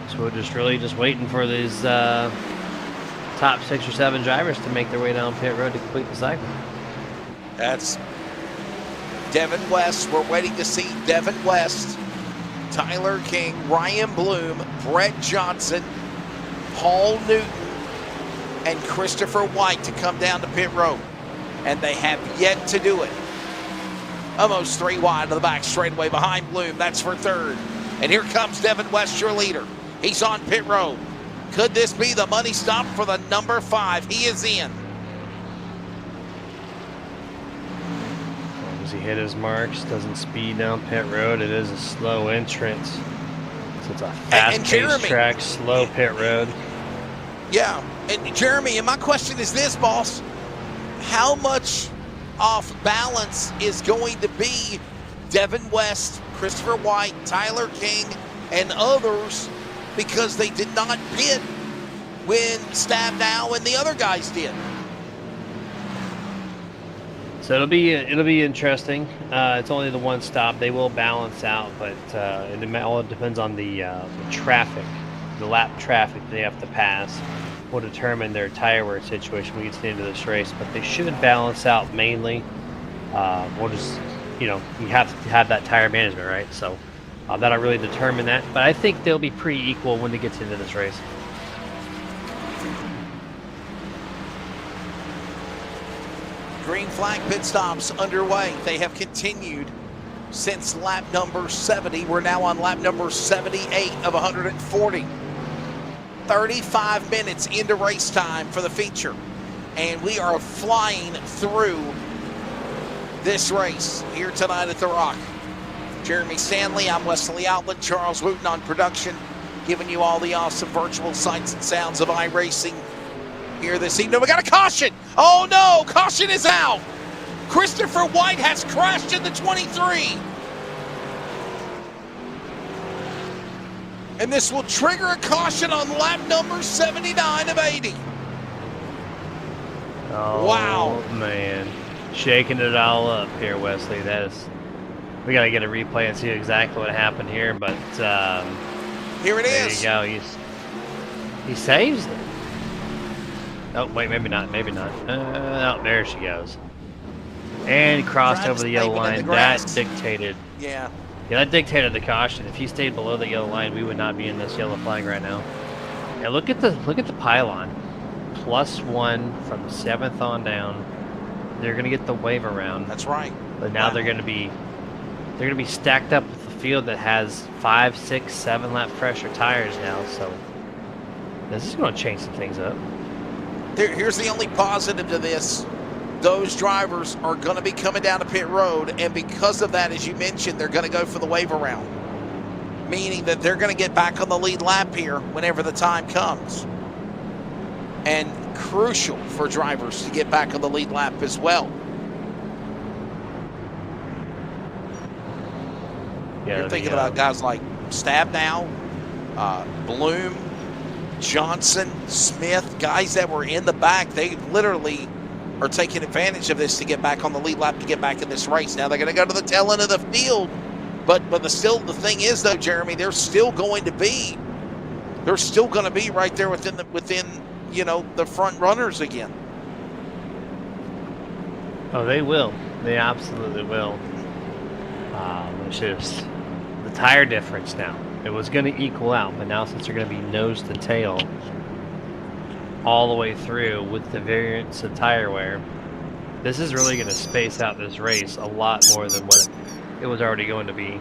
So we're just waiting for these top 6 or 7 drivers to make their way down pit road to complete the cycle. That's Devin West. We're waiting to see Devin West, Tyler King, Ryan Bloom, Brett Johnson, Paul Newton, and Christopher White to come down to pit road. And they have yet to do it. Almost 3 wide to the back straightaway behind Bloom. That's for 3rd. And here comes Devin West, your leader. He's on pit road. Could this be the money stop for the number 5? He is in. As he hit his marks, doesn't speed down pit road. It is a slow entrance. So it's a fast-paced track, slow pit road. Yeah, and Jeremy, and my question is this, boss. How much off balance is going to be Devin West, Christopher White, Tyler King, and others because they did not pit when Stabnow and the other guys did? So it'll be interesting. It's only the one stop. They will balance out, but it all depends on the traffic, the lap traffic they have to pass will determine their tire wear situation when we get to the end of this race. But they should balance out mainly. We'll just, you have to have that tire management, right? So that'll really determine that. But I think they'll be pretty equal when they get to the end of this race. Green flag pit stops underway. They have continued since lap number 70. We're now on lap number 78 of 140. 35 minutes into race time for the feature. And we are flying through this race here tonight at the Rock. Jeremy Stanley, I'm Wesley Outlet, Charles Wooten on production, giving you all the awesome virtual sights and sounds of iRacing here this evening. We got a caution. Oh no, caution is out. Christopher White has crashed in the 23. And this will trigger a caution on lap number 79 of 80. Oh, wow. Man. Shaking it all up here, Wesley. We got to get a replay and see exactly what happened here, but here it is. There you go. He saves it. Oh, wait, maybe not. Oh, there she goes. And he crossed over the yellow line. That dictated. Yeah, that dictated the caution. If he stayed below the yellow line, we would not be in this yellow flag right now. Yeah, look at the pylon. +1 from the 7th on down. They're gonna get the wave around. That's right. But now they're gonna be stacked up with a field that has 5, 6, 7 lap pressure tires now. So this is gonna change some things up. Here's the only positive to this. Those drivers are going to be coming down to pit road, and because of that, as you mentioned, they're going to go for the wave around, meaning that they're going to get back on the lead lap here whenever the time comes. And crucial for drivers to get back on the lead lap as well. Yeah, you're thinking about guys like Stabnow, Bloom, Johnson, Smith, guys that were in the back. They literally are taking advantage of this to get back on the lead lap to get back in this race. Now they're going to go to the tail end of the field, but the thing is though, Jeremy, they're still going to be right there within the front runners again. Oh, they will. They absolutely will. It's just the tire difference now. It was going to equal out, but now since they're going to be nose to tail all the way through with the variance of tire wear, this is really going to space out this race a lot more than what it was already going to be.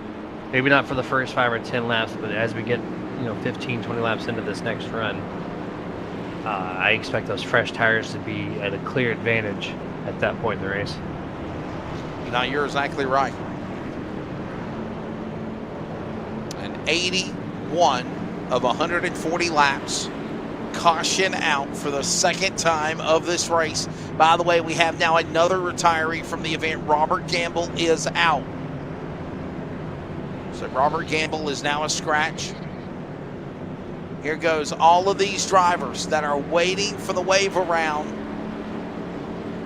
Maybe not for the first 5 or 10 laps, but as we get 15, 20 laps into this next run, I expect those fresh tires to be at a clear advantage at that point in the race. Now, you're exactly right. An 81 of 140 laps. Caution out for the second time of this race. By the way, we have now another retiree from the event. Robert Gamble is out. So Robert Gamble is now a scratch. Here goes all of these drivers that are waiting for the wave around.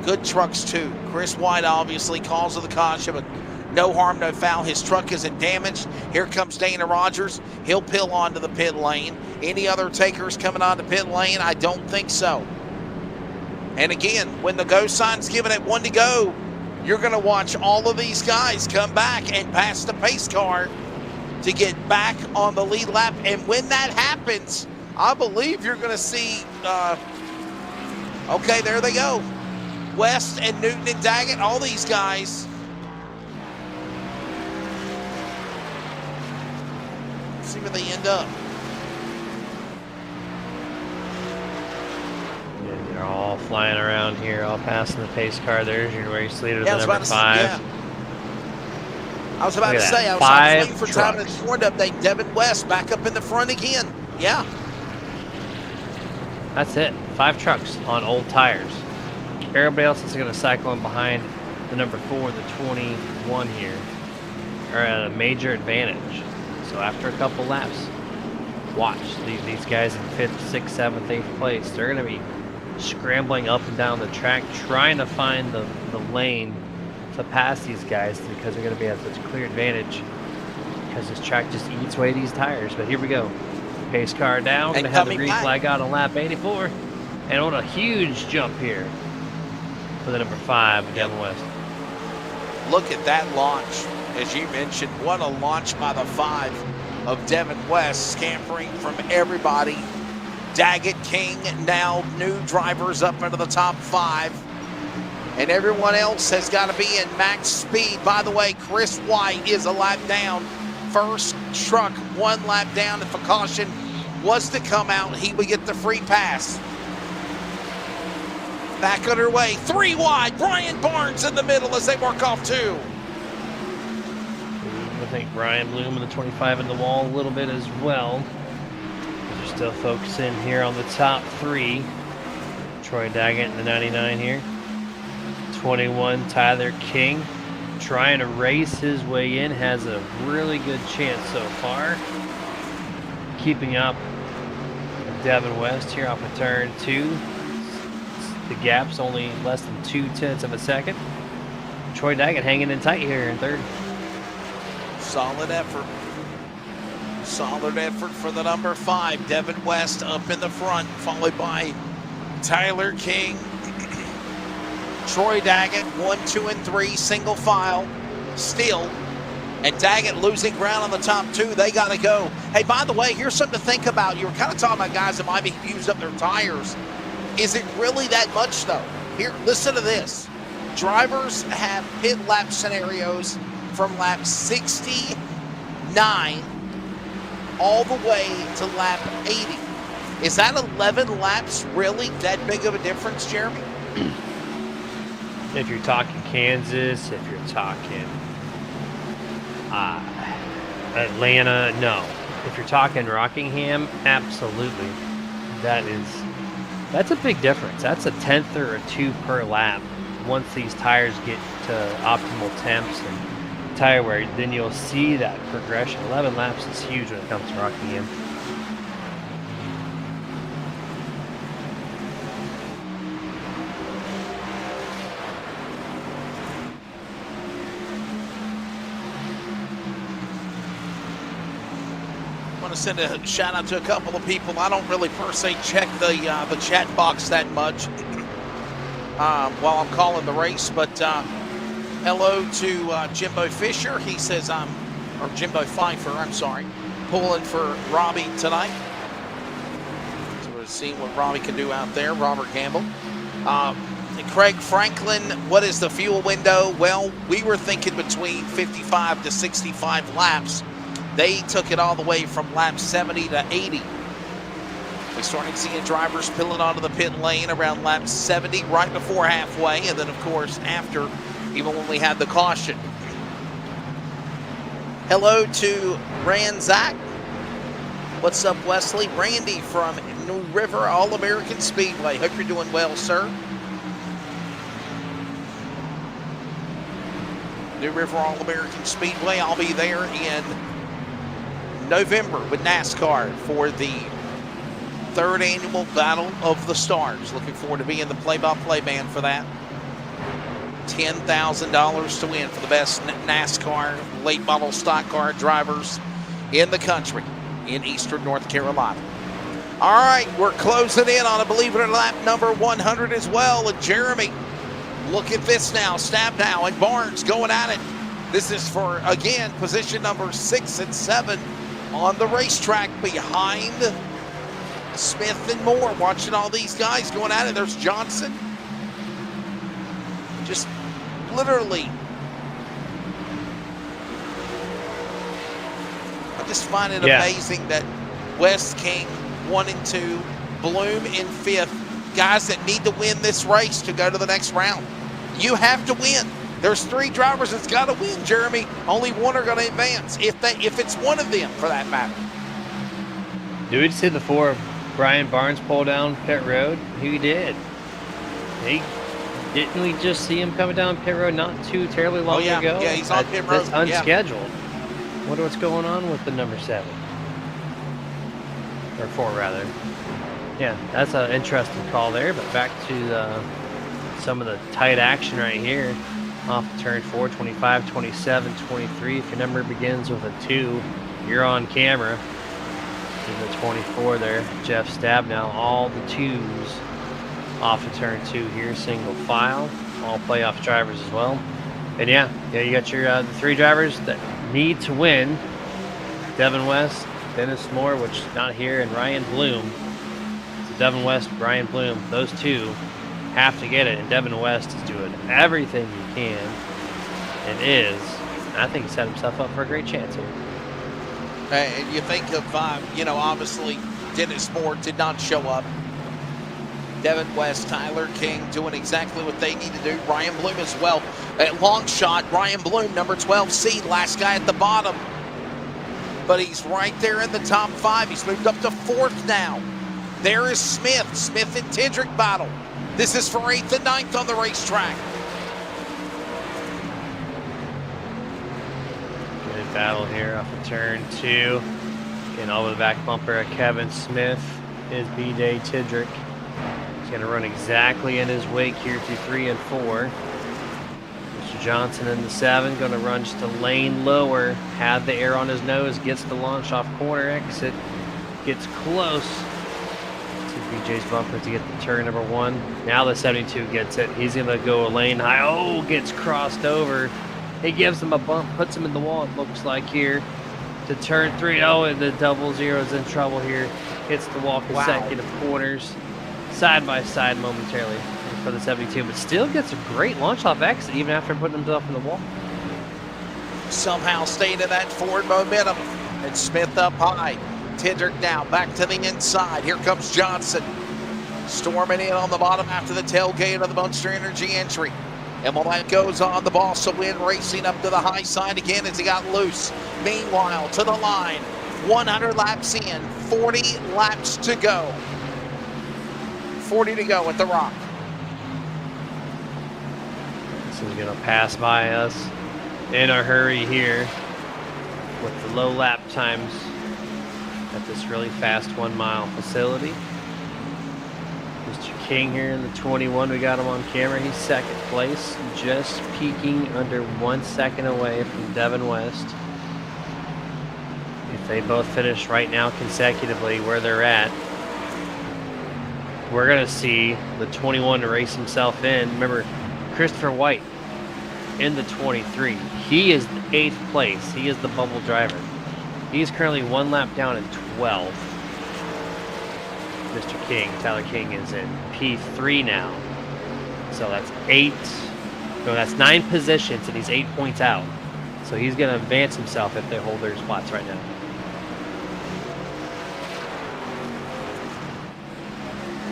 Good trucks too. Chris White obviously calls of the caution, but no harm, no foul. His truck isn't damaged. Here comes Dana Rogers. He'll peel onto the pit lane. Any other takers coming onto pit lane? I don't think so. And again, when the go sign's given at 1 to go, you're going to watch all of these guys come back and pass the pace car to get back on the lead lap. And when that happens, I believe you're going to see, okay, there they go. West and Newton and Daggett, all these guys. Let's see where they end up. Yeah, they're all flying around here, all passing the pace car. There's your race leader, the number 5. I was about to say, I was waiting for time to warn update. Devin West back up in the front again. Yeah. That's it. 5 trucks on old tires. Everybody else is going to cycle in behind the number 4, the 21 here, are at a major advantage. So after a couple laps, watch these guys in 5th, 6th, 7th, 8th place. They're going to be scrambling up and down the track, trying to find the lane to pass these guys because they're going to be at such a clear advantage because this track just eats away these tires. But here we go. Pace car down. Going to have the green flag out on lap 84. And on a huge jump here for the number 5, Devin West. Look at that launch. As you mentioned, what a launch by the 5 of Devin West, scampering from everybody. Daggett, King, now new drivers up into the top 5. And everyone else has got to be in max speed. By the way, Chris White is a lap down. First truck 1 lap down. If a caution was to come out, he would get the free pass. Back underway, 3 wide. Brian Barnes in the middle as they work off 2. I think Brian Bloom in the 25 in the wall a little bit as well. They're still focusing here on the top 3. Troy Daggett in the 99 here. 21, Tyler King, trying to race his way in, has a really good chance so far. Keeping up with Devin West here off of turn 2. The gap's only less than 0.2 of a second. Troy Daggett hanging in tight here in 3rd. Solid effort. Solid effort for the number 5. Devin West up in the front, followed by Tyler King. Troy Daggett, 1, 2, and 3, single file, still. And Daggett losing ground on the top 2. They got to go. Hey, by the way, here's something to think about. You were kind of talking about guys that might be used up their tires. Is it really that much, though? Here, listen to this. Drivers have pit lap scenarios from lap 69 all the way to lap 80. Is that 11 laps really that big of a difference, Jeremy? If you're talking Kansas, if you're talking Atlanta, no. If you're talking Rockingham, absolutely. That's a big difference. That's a 1/10 or a 2 per lap. Once these tires get to optimal temps and tire wear, then you'll see that progression. 11 laps is huge when it comes to Rockingham. To send a shout out to a couple of people. I don't really per se check the chat box that much while I'm calling the race, but hello to Jimbo Fisher. He says or Jimbo Pfeiffer, I'm sorry. pulling for Robbie tonight. So we're seeing what Robbie can do out there, Robert Campbell. Craig Franklin, what is the fuel window? Well, we were thinking between 55 to 65 laps. They took it all the way from lap 70 to 80. We started seeing drivers pulling onto the pit lane around lap 70, right before halfway, and then, of course, after, even when we had the caution. Hello to Ranzak. What's up, Wesley? Randy from New River All-American Speedway. Hope you're doing well, sir. New River All-American Speedway. I'll be there in November with NASCAR for the 3rd annual Battle of the Stars. Looking forward to being the play-by-play man for that. $10,000 to win for the best NASCAR late model stock car drivers in the country in Eastern North Carolina. All right, we're closing in on, I believe, it, lap number 100 as well. And Jeremy, look at this now. Stabnow and Barnes going at it. This is for, again, position number 6 and 7 on the racetrack behind Smith and Moore. Watching all these guys going at it. There's Johnson. Just literally. I just find it amazing that West King 1 and 2, Bloom in 5th. Guys that need to win this race to go to the next round. You have to win. There's 3 drivers that's got to win, Jeremy. Only one are going to advance, if it's one of them, for that matter. Did we just see the 4 Brian Barnes pull down pit road? He did. Didn't we just see him coming down pit road not too terribly long ago? Yeah, he's on pit road. That's unscheduled. Wonder what's going on with the number 7. Or 4, rather. Yeah, that's an interesting call there, but back to some of the tight action right here. Off of turn 4, 25, 27, 23. If your number begins with a 2, you're on camera. To the 24 there, Jeff Stabnow, all the 2s off of turn 2 here, single file, all playoff drivers as well. And yeah, you got your the 3 drivers that need to win. Devin West, Dennis Moore, which is not here, and Ryan Bloom. So Devin West, Ryan Bloom, those 2 have to get it, and Devin West is doing everything he can, and I think he set himself up for a great chance here. And you think of, obviously Dennis Moore did not show up. Devin West, Tyler King doing exactly what they need to do. Ryan Bloom as well. Long shot, Ryan Bloom, number 12 seed, last guy at the bottom. But he's right there in the top 5. He's moved up to 4th now. There is Smith. Smith and Tindrick battle. This is for 8th and 9th on the racetrack. Good battle here off of turn 2. Getting over the back bumper of Kevin Smith is B-Day Tindrick. He's going to run exactly in his wake here through 3 and 4. Mr. Johnson in the 7, going to run just a lane lower. Had the air on his nose, gets the launch off corner exit. Gets close BJ's bumper to get the turn number 1. Now the 72 gets it. He's going to go a lane high. Oh, gets crossed over. He gives him a bump, puts him in the wall, it looks like here. To turn 3. Oh, and the 00's in trouble here. Hits the wall consecutive corners. Side by side momentarily for the 72, but still gets a great launch off exit even after putting himself in the wall. Somehow staying in that forward momentum. And Smith up high. Tindrick now back to the inside. Here comes Johnson. Storming in on the bottom after the tailgate of the Monster Energy entry. And while that goes on, the Boss will win, racing up to the high side again as he got loose. Meanwhile, to the line, 100 laps in, 40 laps to go. 40 to go at the Rock. This is going to pass by us in a hurry here with the low lap times at this really fast 1 mile facility. Mr. King here in the 21, we got him on camera. He's 2nd place, just peaking under 1 second away from Devin West. If they both finish right now consecutively where they're at, we're going to see the 21 race himself in. Remember, Christopher White in the 23. He is 8th place. He is the bubble driver. He's currently 1 lap down in 12th. Mr. King, Tyler King, is in P3 now. So that's 9 positions, and he's 8 points out. So he's going to advance himself if they hold their spots right now.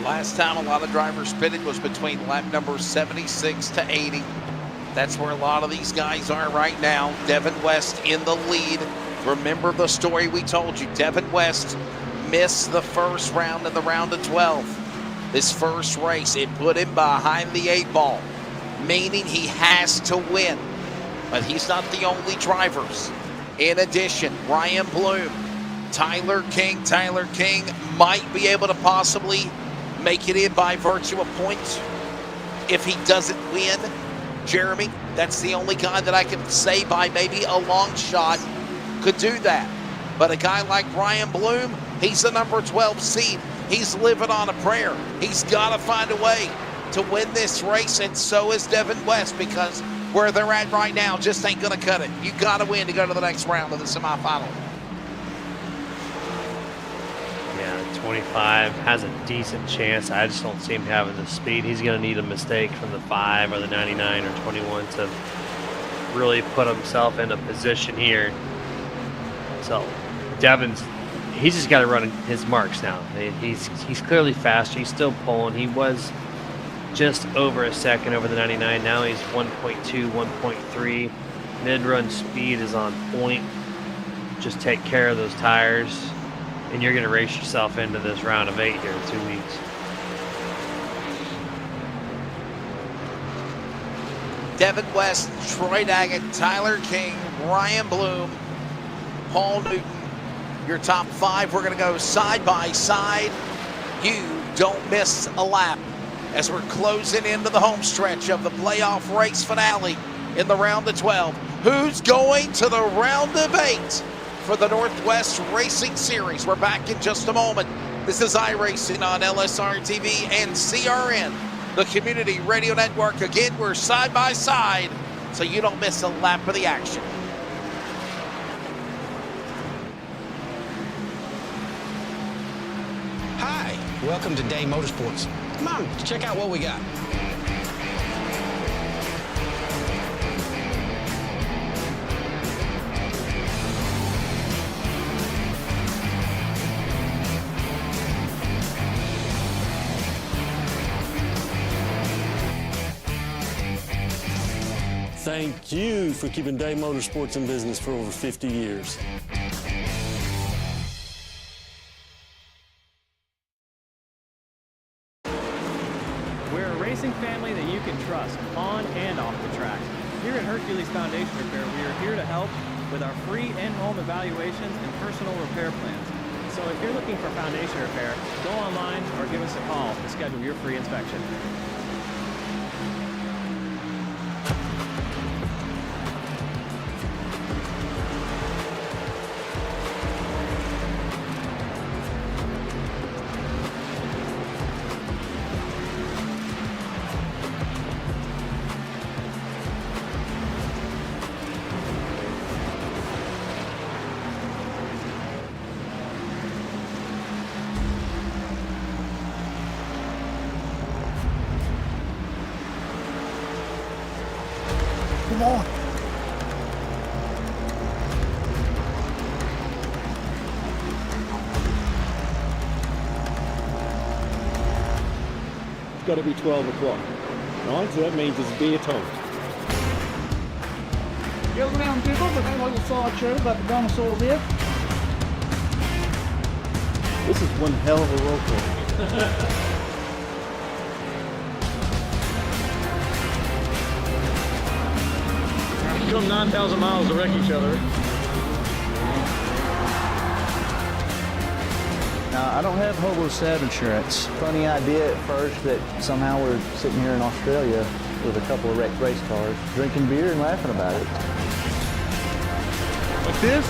Last time a lot of drivers pitted was between lap number 76 to 80. That's where a lot of these guys are right now. Devin West in the lead. Remember the story we told you. Devin West missed the first round in the round of 12. This first race, it put him behind the 8 ball, meaning he has to win. But he's not the only drivers. In addition, Ryan Bloom, Tyler King. Tyler King might be able to possibly make it in by virtue of points if he doesn't win. Jeremy, that's the only guy that I can say by maybe a long shot could do that. But a guy like Ryan Bloom, he's the number 12 seed. He's living on a prayer. He's got to find a way to win this race, and so is Devin West, because where they're at right now just ain't going to cut it. You got to win to go to the next round of the semifinal. Yeah, 25 has a decent chance. I just don't see him having the speed. He's going to need a mistake from the 5 or the 99 or 21 to really put himself in a position here. So Devin's, he's just got to run his marks now. He's clearly faster. He's still pulling. He was just over a second over the 99. Now he's 1.2, 1.3. Mid-run speed is on point. Just take care of those tires, and you're going to race yourself into this round of 8 here in 2 weeks. Devin West, Troy Daggett, Tyler King, Ryan Bloom, Paul Newton, your top 5. We're going to go side by side. You don't miss a lap as we're closing into the home stretch of the playoff race finale in the round of 12. Who's going to the round of 8 for the Northwest Racing Series? We're back in just a moment. This is iRacing on LSRTV and CRN, the Community Radio Network. Again, we're side by side, so you don't miss a lap of the action. Hi, welcome to Day Motorsports. Come on, check out what we got. Thank you for keeping Day Motorsports in business for over 50 years. We're a racing family that you can trust on and off the track. Here at Hercules Foundation Repair, we are here to help with our free in-home evaluations and personal repair plans. So if you're looking for foundation repair, go online or give us a call to schedule your free inspection. Come on. It's got to be 12 o'clock. Right, so that means it's beer time. Get around people, but they like a sideshow about the dinosaurs here. This is one hell of a roll call. Come 9,000 miles to wreck each other. Now, I don't have hobo stab insurance. Funny idea at first that somehow we're sitting here in Australia with a couple of wrecked race cars, drinking beer and laughing about it. Like this?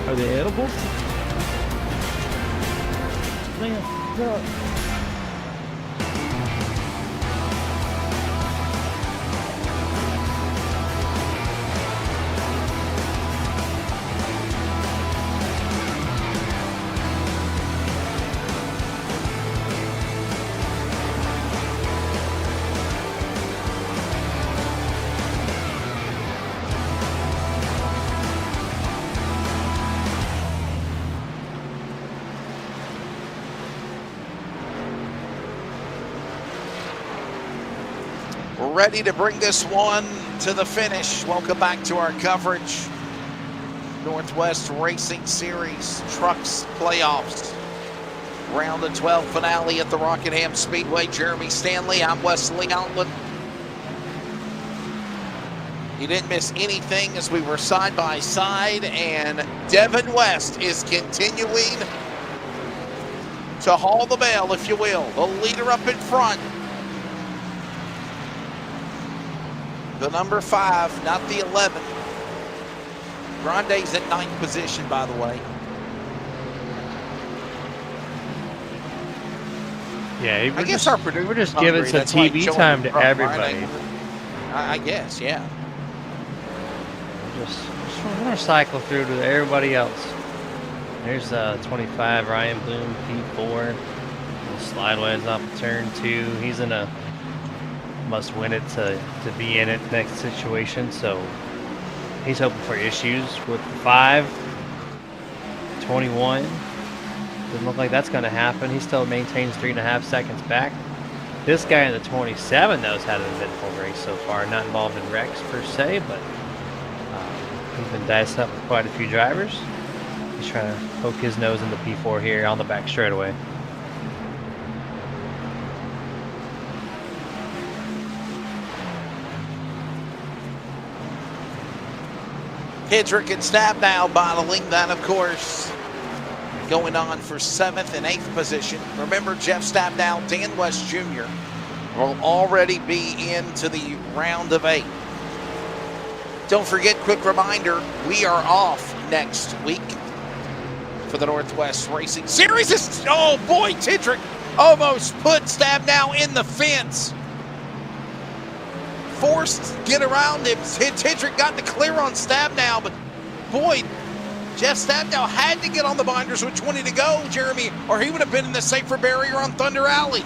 Are they edible? Man, look. ready to bring this one to the finish. Welcome back to our coverage. Northwest Racing Series Trucks Playoffs. Round of 12 finale at the Rockingham Speedway. Jeremy Stanley, I'm Wesley Outland. You didn't miss anything as we were side by side, and Devin West is continuing to haul the bell, if you will. The leader up in front. The number 5, not the 11. Grande's in 9th position, by the way. Yeah, I guess our producer. we're just giving some TV time to everybody. I guess, yeah. Just we're gonna cycle through to everybody else. There's 25 Ryan Bloom, P4. Slideways off of turn 2. He's in a must win it to be in it next situation, so he's hoping for issues with the 5. 21. Doesn't look like that's going to happen. He still maintains 3.5 seconds back. This guy in the 27, though, has had an eventful race so far. Not involved in wrecks per se, but he's been diced up with quite a few drivers. He's trying to poke his nose in the P4 here on the back straightaway. Hedrick and Stabnow battling that, of course, going on for 7th and 8th position. Remember, Jeff Stabnow, Dan West Jr. will already be into the round of 8. Don't forget, quick reminder, we are off next week for the Northwest Racing Series. Oh boy, Hedrick almost put Stabnow in the fence. Forced to get around him. Hedrick got the clear on Stabnow, but boy, Jeff Stabnow had to get on the binders with 20 to go, Jeremy, or he would have been in the safer barrier on Thunder Alley.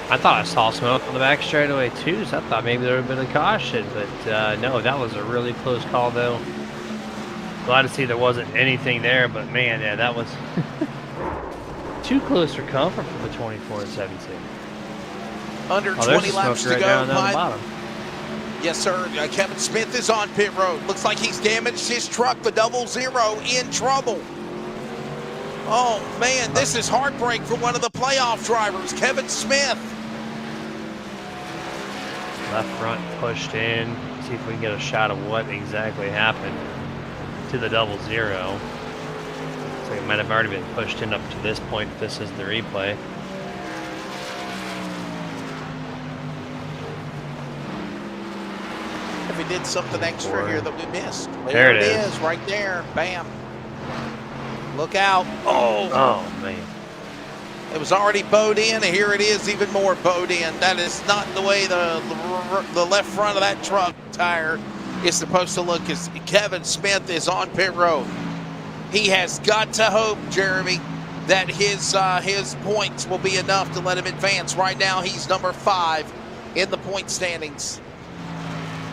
I thought I saw smoke on the back straightaway too, so I thought maybe there would have been a caution, but no, that was a really close call though. Glad to see there wasn't anything there, but man, yeah, that was too close for comfort for the 24 and 17. Under 20 laps to go. Down the bottom. Yes, sir. Kevin Smith is on pit road. Looks like he's damaged his truck. The 00 in trouble. Oh, man, this is heartbreak for one of the playoff drivers, Kevin Smith. Left front pushed in. See if we can get a shot of what exactly happened to the 00. So it might have already been pushed in up to this point if this is the replay. If we did something extra here that we missed. There it is. Right there. Bam. Look out. Oh, man. It was already bowed in, and here it is even more bowed in. That is not the way the left front of that truck tire is supposed to look, as Kevin Smith is on pit road. He has got to hope, Jeremy, that his points will be enough to let him advance. Right now, he's number 5 in the point standings.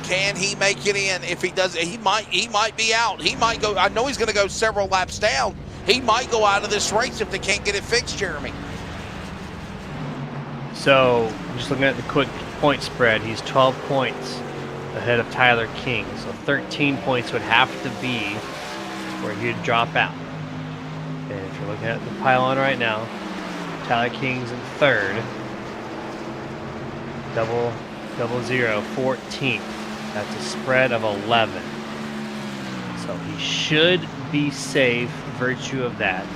Can he make it in? If he does, he might be out. He might go. I know he's going to go several laps down. He might go out of this race if they can't get it fixed, Jeremy. So, just looking at the quick point spread, he's 12 points ahead of Tyler King. So 13 points would have to be where he'd drop out. And if you're looking at the pylon right now, Tyler King's in 3rd. 00, 14th. That's a spread of 11. So he should be safe, virtue of that.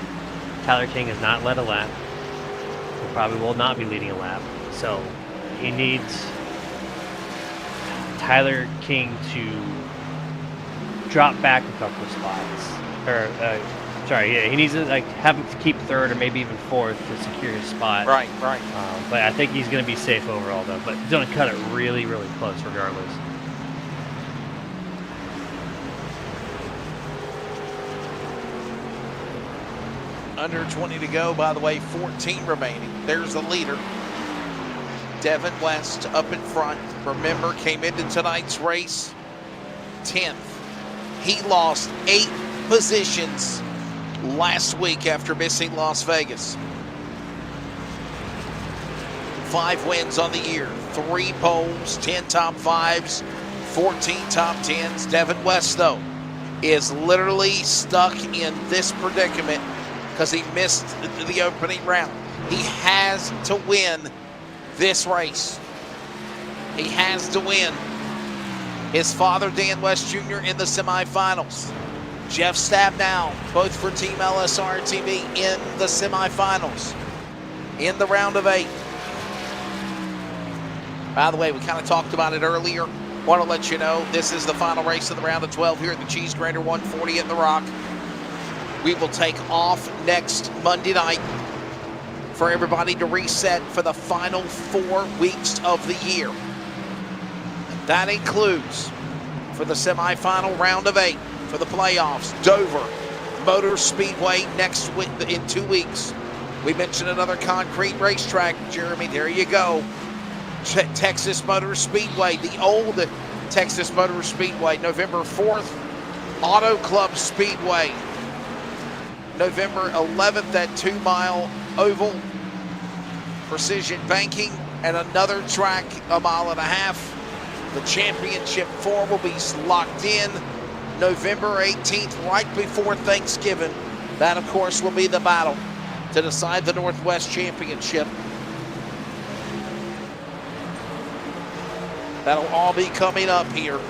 Tyler King has not led a lap. He probably will not be leading a lap. So he needs Tyler King to drop back a couple of spots. He needs to have him to keep 3rd or maybe even 4th to secure his spot. Right. But I think he's going to be safe overall, though. But he's going to cut it really, really close regardless. Under 20 to go, by the way, 14 remaining. There's the leader. Devin West up in front. Remember, came into tonight's race 10th. He lost 8 positions last week after missing Las Vegas. 5 wins on the year, 3 poles, 10 top 5s, 14 top 10s. Devin West, though, is literally stuck in this predicament because he missed the opening round. He has to win this race. He has to win. His father, Dan West Jr., in the semifinals. Jeff Stabnow, both for Team LSRTV, in the semifinals, in the round of 8. By the way, we kind of talked about it earlier. Want to let you know, this is the final race of the round of 12 here at the Cheese Grater 140 at the Rock. We will take off next Monday night for everybody to reset for the final 4 weeks of the year. That includes, for the semifinal round of 8, for the playoffs, Dover Motor Speedway next week, in 2 weeks. We mentioned another concrete racetrack, Jeremy. There you go. Texas Motor Speedway, the old Texas Motor Speedway, November 4th. Auto Club Speedway, November 11th at 2 Mile Oval. Precision Banking, and another track, 1.5 miles. The Championship 4 will be locked in November 18th, right before Thanksgiving. That, of course, will be the battle to decide the Northwest Championship. That'll all be coming up here.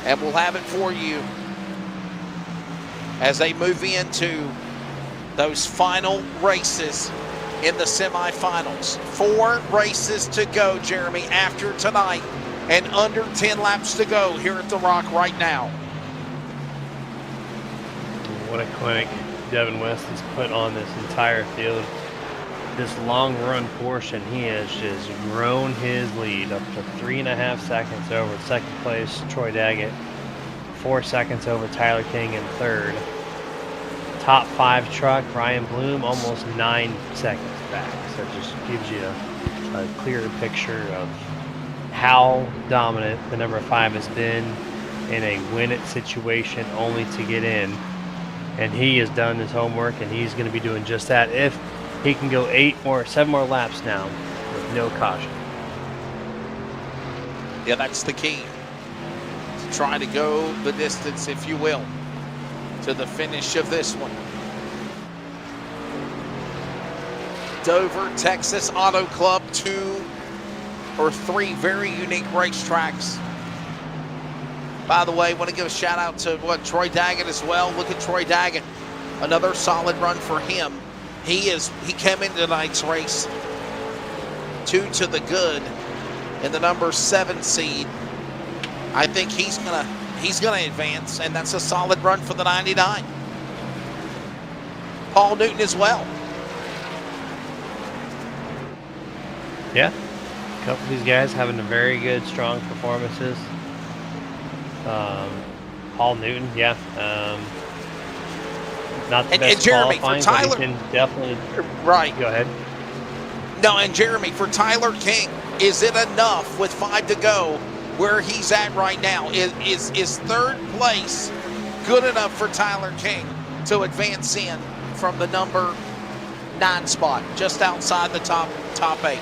And we'll have it for you as they move into those final races in the semifinals. 4 races to go, Jeremy, after tonight, and under 10 laps to go here at the Rock right now. What a clinic Devin West has put on this entire field. This long run portion, he has just grown his lead up to 3.5 seconds over second place Troy Daggett, 4 seconds over Tyler King in third. Top 5 truck Ryan Bloom almost 9 seconds back. So it just gives you a clearer picture of how dominant the number 5 has been in a win-it situation only to get in. And he has done his homework, and he's going to be doing just that if he can go 7 more laps now with no caution. Yeah, that's the key. To try to go the distance, if you will, to the finish of this one. Dover, Texas Auto Club, 2 or 3 very unique racetracks. By the way, I want to give a shout out to Troy Daggett as well. Look at Troy Daggett. Another solid run for him. He came into tonight's race 2 to the good in the number 7 seed. I think he's gonna advance, and that's a solid run for the 99. Paul Newton as well. Yeah, a couple of these guys having very good, strong performances. Paul Newton, yeah. Not the best and Jeremy, qualifying, for Tyler, but he can definitely. Right. Go ahead. No, and Jeremy, for Tyler King, is it enough with 5 to go where he's at right now? Is third place good enough for Tyler King to advance in from the number 9 spot, just outside the top 8?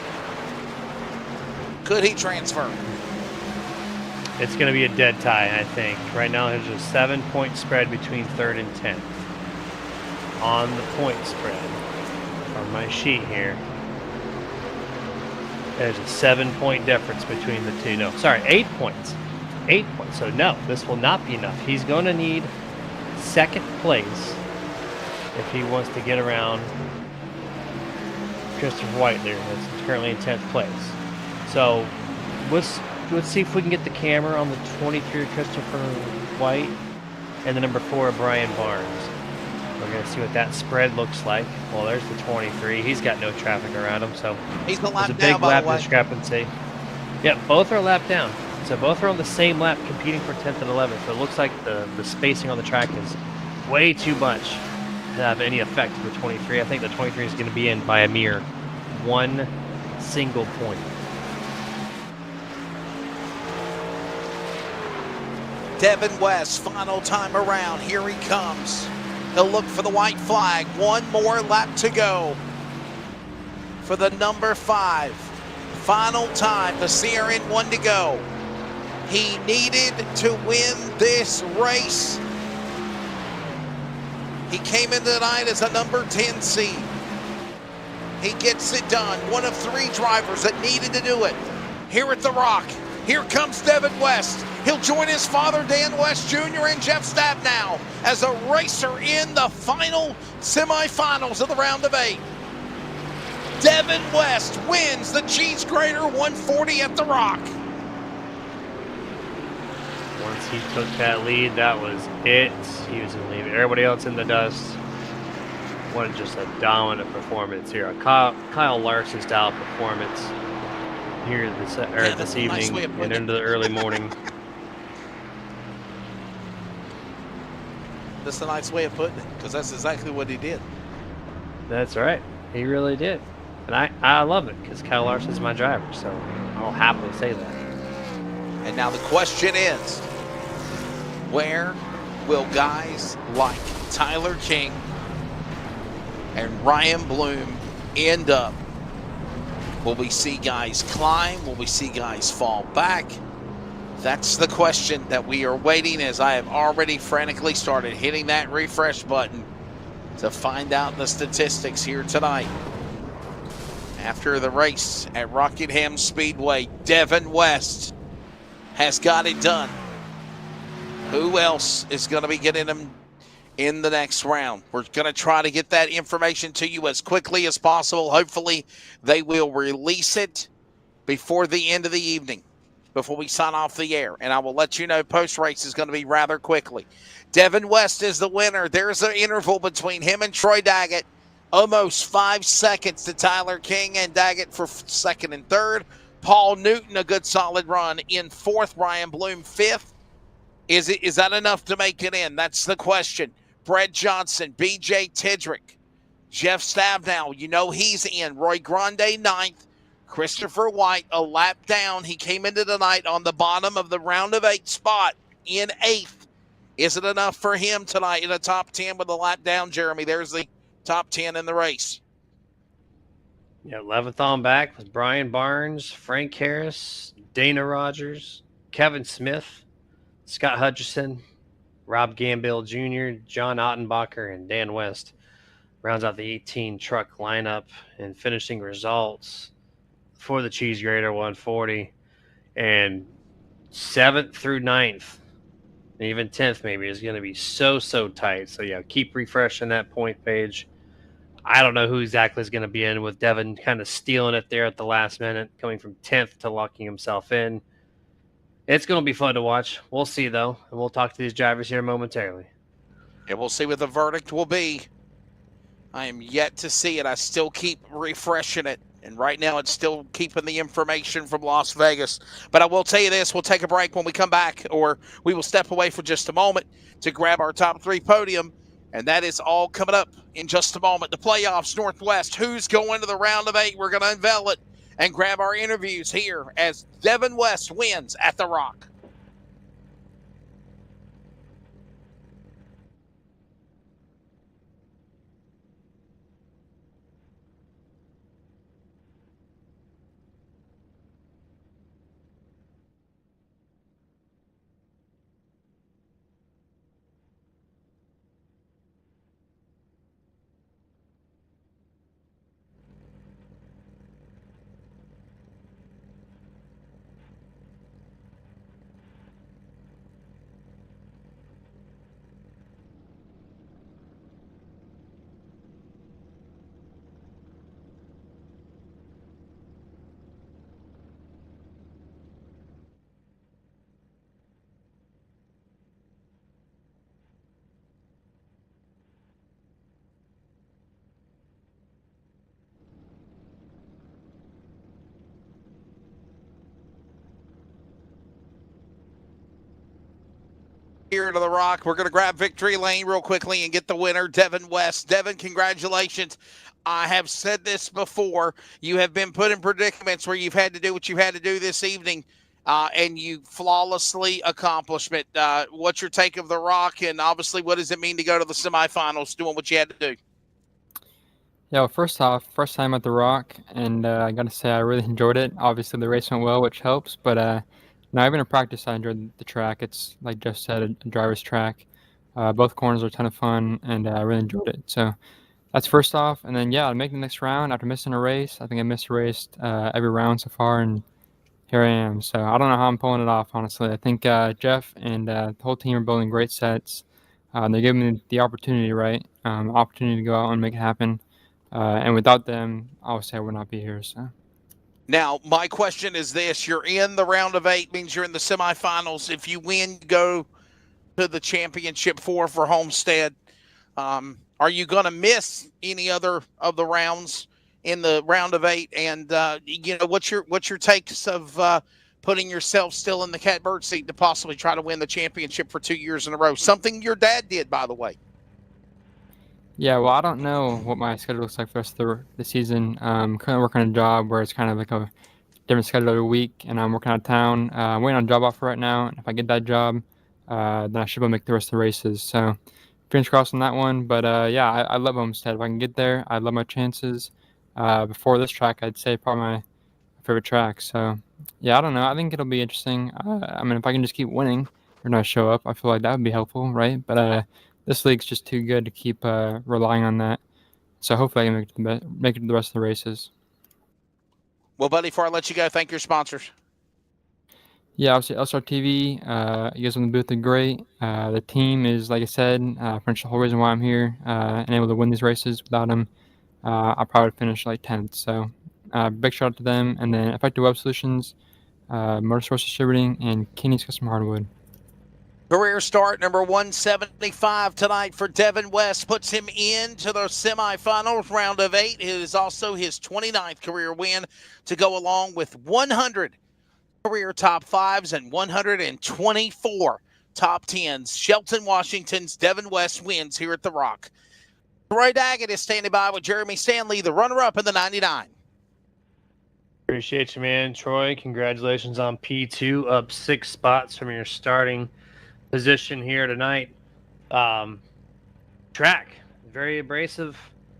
Could he transfer? It's going to be a dead tie, I think. Right now, there's a 7-point spread between 3rd and 10th. On the point spread on my sheet here, there's a 7-point difference between the two. No, sorry, 8 points. 8 points. So no, this will not be enough. He's going to need 2nd place if he wants to get around Christopher White there. That's currently in 10th place. So let's see if we can get the camera on the 23 Christopher White and the number 4 Brian Barnes. We're going to see what that spread looks like. Well, there's the 23. He's got no traffic around him, so he's the there's a lap big down, by lap the way. discrepancy. Yeah, both are lapped down. So both are on the same lap competing for 10th and 11th. So it looks like the spacing on the track is way too much to have any effect to the 23. I think the 23 is going to be in by a mere 1 single point. Devin West, final time around. Here he comes. He'll look for the white flag. 1 more lap to go for the number 5. final time. The CRN1 to go. He needed to win this race. He came into the night as a number 10 seed. He gets it done. One of 3 drivers that needed to do it. Here at the Rock, here comes Devin West. He'll join his father, Dan West Jr. and Jeff Stabnow as a racer in the final semifinals of the round of 8. Devin West wins the Cheese Grater 140 at the Rock. Once he took that lead, that was it. He was going to leave everybody else in the dust. What just a dominant performance here. A Kyle Larson style performance here this evening and into the early morning. That's a nice way of putting it, because that's exactly what he did. That's right. He really did. And I love it because Kyle Larson's my driver, so I'll happily say that. And now the question is, where will guys like Tyler King and Ryan Bloom end up? Will we see guys climb? Will we see guys fall back? That's the question that we are waiting, as I have already frantically started hitting that refresh button to find out the statistics here tonight. After the race at Rockingham Speedway, Devin West has got it done. Who else is going to be getting them in the next round? We're going to try to get that information to you as quickly as possible. Hopefully, they will release it before the end of the evening, before we sign off the air. And I will let you know post-race is going to be rather quickly. Devin West is the winner. There's an interval between him and Troy Daggett. Almost 5 seconds to Tyler King and Daggett for second and third. Paul Newton, a good solid run in fourth. Ryan Bloom, fifth. Is that enough to make it in? That's the question. Brett Johnson, BJ Tidrick, Jeff Stabnow, you know he's in. Roy Grande, ninth. Christopher White, a lap down. He came into the night on the bottom of the round of 8 spot in 8th. Is it enough for him tonight in the top 10 with a lap down, Jeremy? There's the top 10 in the race. Yeah, 11th on back with Brian Barnes, Frank Harris, Dana Rogers, Kevin Smith, Scott Hutchison, Rob Gambill Jr., John Ottenbacher, and Dan West. Rounds out the 18 truck lineup and finishing results for the Cheese Grater 140. And 7th through 9th, and even 10th maybe, is going to be so tight. So, yeah, keep refreshing that point page. I don't know who exactly is going to be in, with Devin kind of stealing it there at the last minute, coming from 10th to locking himself in. It's going to be fun to watch. We'll see, though, and we'll talk to these drivers here momentarily. And we'll see what the verdict will be. I am yet to see it. I still keep refreshing it. And right now it's still keeping the information from Las Vegas. But I will tell you this, we'll take a break when we come back, or we will step away for just a moment to grab our top 3 podium. And that is all coming up in just a moment. The playoffs, Northwest, who's going to the round of 8? We're going to unveil it and grab our interviews here as Devin West wins at the Rock. Here to the Rock. We're going to grab victory lane real quickly and get the winner, Devin West. Devin, congratulations. I have said this before. You have been put in predicaments where you've had to do what you had to do this evening, and you flawlessly accomplished it. What's your take of the Rock, and obviously what does it mean to go to the semifinals doing what you had to do? Yeah, well, first off, first time at the Rock, and I got to say I really enjoyed it. Obviously, the race went well, which helps, but now even in practice, I enjoyed the track. It's, like Jeff said, a driver's track. Both corners are a ton of fun, and I really enjoyed it. So that's first off, and then, yeah, I make the next round after missing a race. I think I missed a race every round so far, and here I am. So I don't know how I'm pulling it off, honestly. I think Jeff and the whole team are building great sets. They're giving me the opportunity, right? Opportunity to go out and make it happen. And without them, obviously I would not be here. So. Now, my question is this. You're in the round of 8, means you're in the semifinals. If you win, go to the championship for Homestead. Are you going to miss any other of the rounds in the round of 8? And, what's your takes of putting yourself still in the catbird seat to possibly try to win the championship for 2 years in a row? Something your dad did, by the way. Yeah, well, I don't know what my schedule looks like for the rest of the season. Currently working on a job where it's kind of like a different schedule every week, and I'm working out of town. I'm waiting on a job offer right now, and if I get that job, then I should be able to make the rest of the races. So, fingers crossed on that one. But yeah, I love Homestead. If I can get there, I love my chances. Before this track, I'd say probably my favorite track. So, yeah, I don't know. I think it'll be interesting. I mean, if I can just keep winning or not show up, I feel like that would be helpful, right? But this league's just too good to keep relying on that. So hopefully I can make it to the rest of the races. Well, buddy, before I let you go, thank your sponsors. Yeah, obviously LSRTV, you guys on the booth are great. The team is, like I said, pretty much the whole reason why I'm here and able to win these races. Without them, I probably would finish like 10th. So big shout out to them. And then Effective Web Solutions, Motorsports Distributing, and Kenny's Custom Hardwood. Career start number 175 tonight for Devin West puts him into the semifinals, round of 8. It is also his 29th career win to go along with 100 career top 5s and 124 top 10s. Shelton Washington's Devin West wins here at the Rock. Troy Daggett is standing by with Jeremy Stanley, the runner-up in the 99. Appreciate you, man. Troy, congratulations on P2, up 6 spots from your starting position here tonight. Track, very abrasive,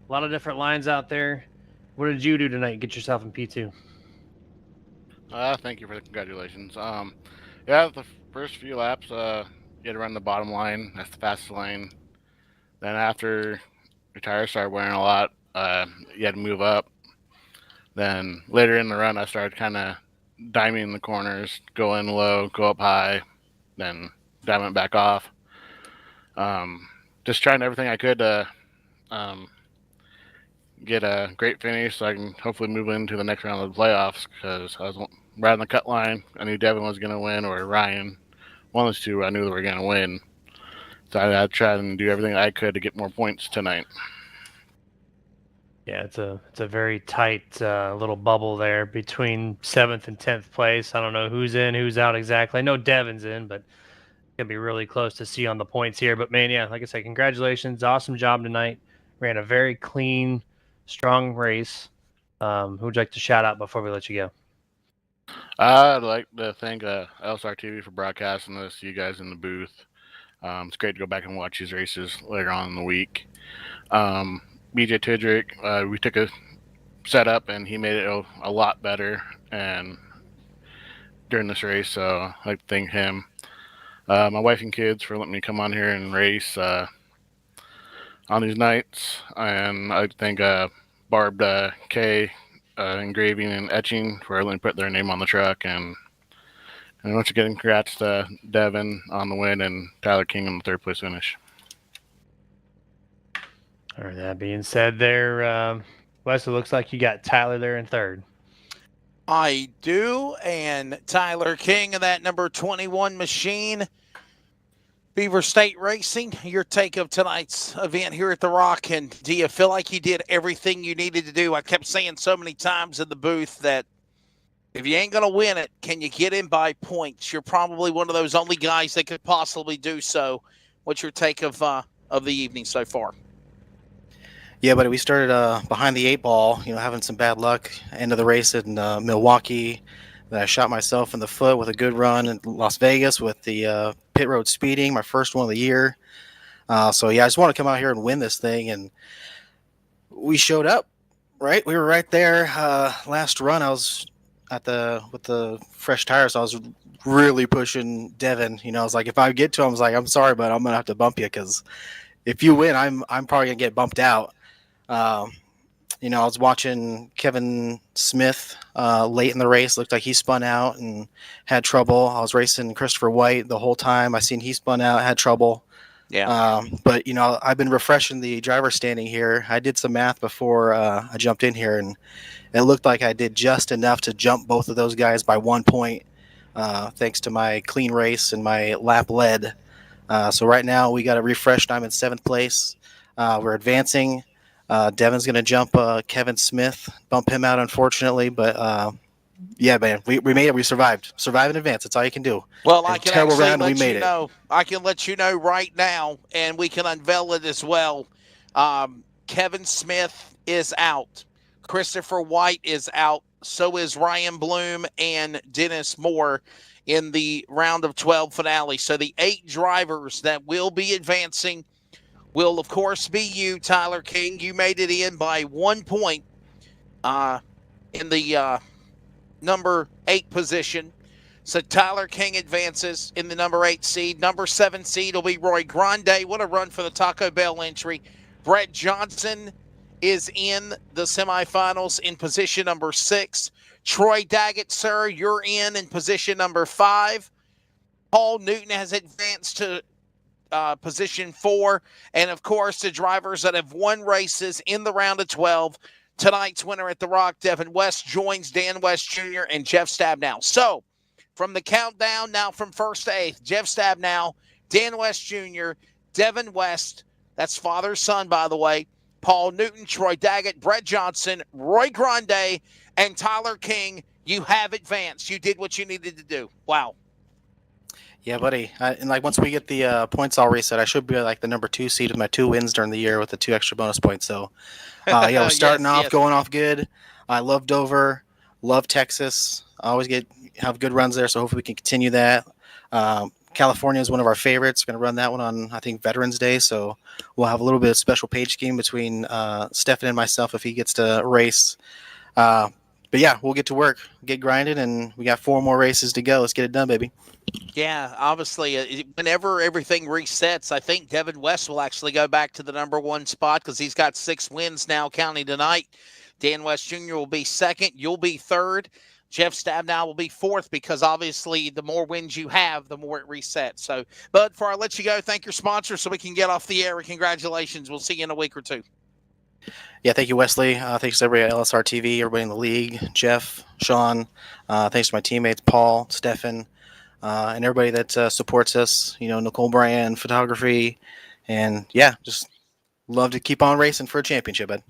a lot of different lines out there. What did you do tonight? Get yourself in P2. Thank you for the congratulations. Yeah, the first few laps, you had to run the bottom line. That's the fastest lane. Then after your tires started wearing a lot, you had to move up. Then later in the run, I started kind of diming the corners, go in low, go up high, then diving it back off. Just trying everything I could to get a great finish so I can hopefully move into the next round of the playoffs, because I was right on the cut line. I knew Devin was going to win, or Ryan. One of those two I knew they were going to win. So I tried and do everything I could to get more points tonight. Yeah, it's a very tight little bubble there between 7th and 10th place. I don't know who's in, who's out exactly. I know Devin's in, but it's going to be really close to see on the points here. But, man, yeah, like I said, congratulations. Awesome job tonight. Ran a very clean, strong race. Who would you like to shout out before we let you go? I'd like to thank LSRTV for broadcasting this, you guys in the booth. It's great to go back and watch these races later on in the week. BJ Tidrick, we took a setup and he made it a lot better and during this race, so I'd like to thank him. My wife and kids for letting me come on here and race on these nights, and I'd thank Barb K Engraving and Etching for letting me put their name on the truck, and once again, congrats to Devin on the win and Tyler King on the 3rd place finish. All right, that being said there, Wes, it looks like you got Tyler there in 3rd. I do, and Tyler King of that number 21 machine. Beaver State Racing, your take of tonight's event here at the Rock, and do you feel like you did everything you needed to do? I kept saying so many times in the booth that if you ain't going to win it, can you get in by points? You're probably one of those only guys that could possibly do so. What's your take of the evening so far? Yeah, but we started behind the 8 ball, having some bad luck. End of the race in Milwaukee. Then I shot myself in the foot with a good run in Las Vegas with the pit road speeding, my first one of the year. So, yeah, I just want to come out here and win this thing. And we showed up, right? We were right there. Last run, I was with the fresh tires. I was really pushing Devin. I was like, if I get to him, I was like, I'm sorry, but I'm gonna have to bump you because if you win, I'm probably gonna get bumped out. I was watching Kevin Smith late in the race. Looked like he spun out and had trouble. I was racing Christopher White the whole time. I seen he spun out, had trouble. Yeah. But I've been refreshing the driver standing here. I did some math before I jumped in here, and it looked like I did just enough to jump both of those guys by 1 point, thanks to my clean race and my lap lead. So right now we got a refreshed. I'm in 7th place. We're advancing. Devin's going to jump Kevin Smith, bump him out, unfortunately. But yeah, man, we made it. We survived. Survive in advance. That's all you can do. Well, I can terrible actually round, we let made you it. know. I can let you know right now, and we can unveil it as well. Kevin Smith is out. Christopher White is out. So is Ryan Bloom and Dennis Moore in the round of 12 finale. So the 8 drivers that will be advancing will, of course, be you, Tyler King. You made it in by 1 point in the number 8 position. So Tyler King advances in the number 8 seed. Number 7 seed will be Roy Grande. What a run for the Taco Bell entry. Brett Johnson is in the semifinals in position number 6. Troy Daggett, sir, you're in position number 5. Paul Newton has advanced to position 4. And, of course, the drivers that have won races in the round of 12. Tonight's winner at the Rock, Devin West, joins Dan West Jr. and Jeff Stabnow. So, from the countdown now from 1st to 8th, Jeff Stabnow, Dan West Jr., Devin West, that's father-son, by the way, Paul Newton, Troy Daggett, Brett Johnson, Roy Grande, and Tyler King. You have advanced. You did what you needed to do. Wow. Yeah, buddy. And once we get the points all reset, I should be like the number 2 seed with my 2 wins during the year with the 2 extra bonus points. So, yeah, we're starting off, going off good. I love Dover, love Texas. I always have good runs there, so hopefully we can continue that. California is one of our favorites. We're going to run that one on, I think, Veterans Day, so we'll have a little bit of special page scheme between Stefan and myself if he gets to race. But yeah, we'll get to work, get grinded, and we got 4 more races to go. Let's get it done, baby. Yeah, obviously, whenever everything resets, I think Devin West will actually go back to the number 1 spot because he's got 6 wins now counting tonight. Dan West Jr. will be 2nd. You'll be 3rd. Jeff Stabnow will be 4th because obviously the more wins you have, the more it resets. So, but before I let you go, thank your sponsor so we can get off the air. Congratulations. We'll see you in a week or 2. Yeah, thank you, Wesley. Thanks to everybody at LSRTV, everybody in the league, Jeff, Sean. Thanks to my teammates, Paul, Stefan, and everybody that supports us. Nicole Bryan, photography, and yeah, just love to keep on racing for a championship, bud.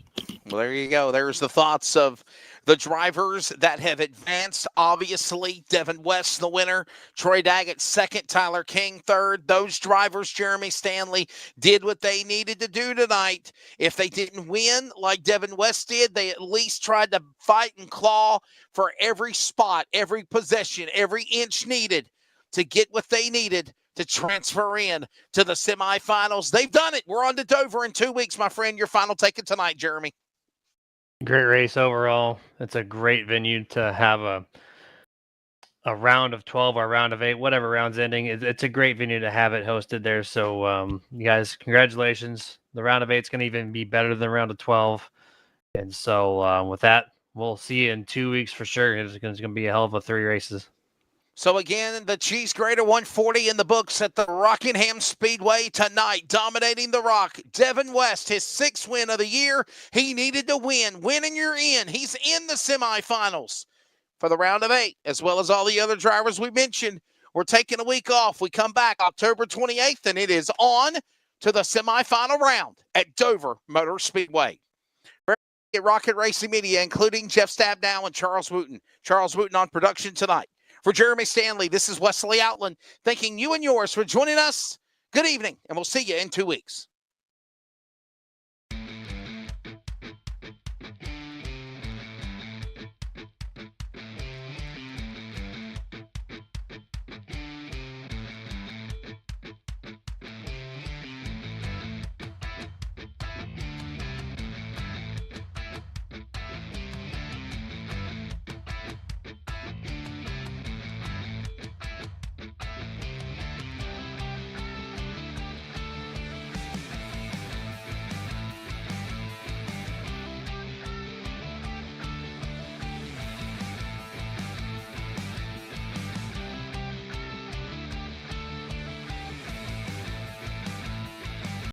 Well, there you go. There's the thoughts of the drivers that have advanced. Obviously, Devin West, the winner. Troy Daggett, 2nd. Tyler King, 3rd. Those drivers, Jeremy Stanley, did what they needed to do tonight. If they didn't win like Devin West did, they at least tried to fight and claw for every spot, every possession, every inch needed to get what they needed to transfer in to the semifinals. They've done it. We're on to Dover in 2 weeks, my friend. Your final take it tonight, Jeremy. Great race overall. It's a great venue to have a round of 12 or a round of 8, whatever round's ending. It's a great venue to have it hosted there. So you guys, congratulations. The round of 8 is going to even be better than the round of 12. And so with that, we'll see you in 2 weeks for sure. It's going to be a hell of a 3 races. So again, the Cheese Grater 140 in the books at the Rockingham Speedway tonight, dominating the Rock. Devin West, his 6th win of the year. He needed to win. Winning, you're in. He's in the semifinals for the round of 8, as well as all the other drivers we mentioned. We're taking a week off. We come back October 28th, and it is on to the semifinal round at Dover Motor Speedway. At Rocket Racing Media, including Jeff Stabnow and Charles Wooten. Charles Wooten on production tonight. For Jeremy Stanley, this is Wesley Outland, thanking you and yours for joining us. Good evening, and we'll see you in 2 weeks.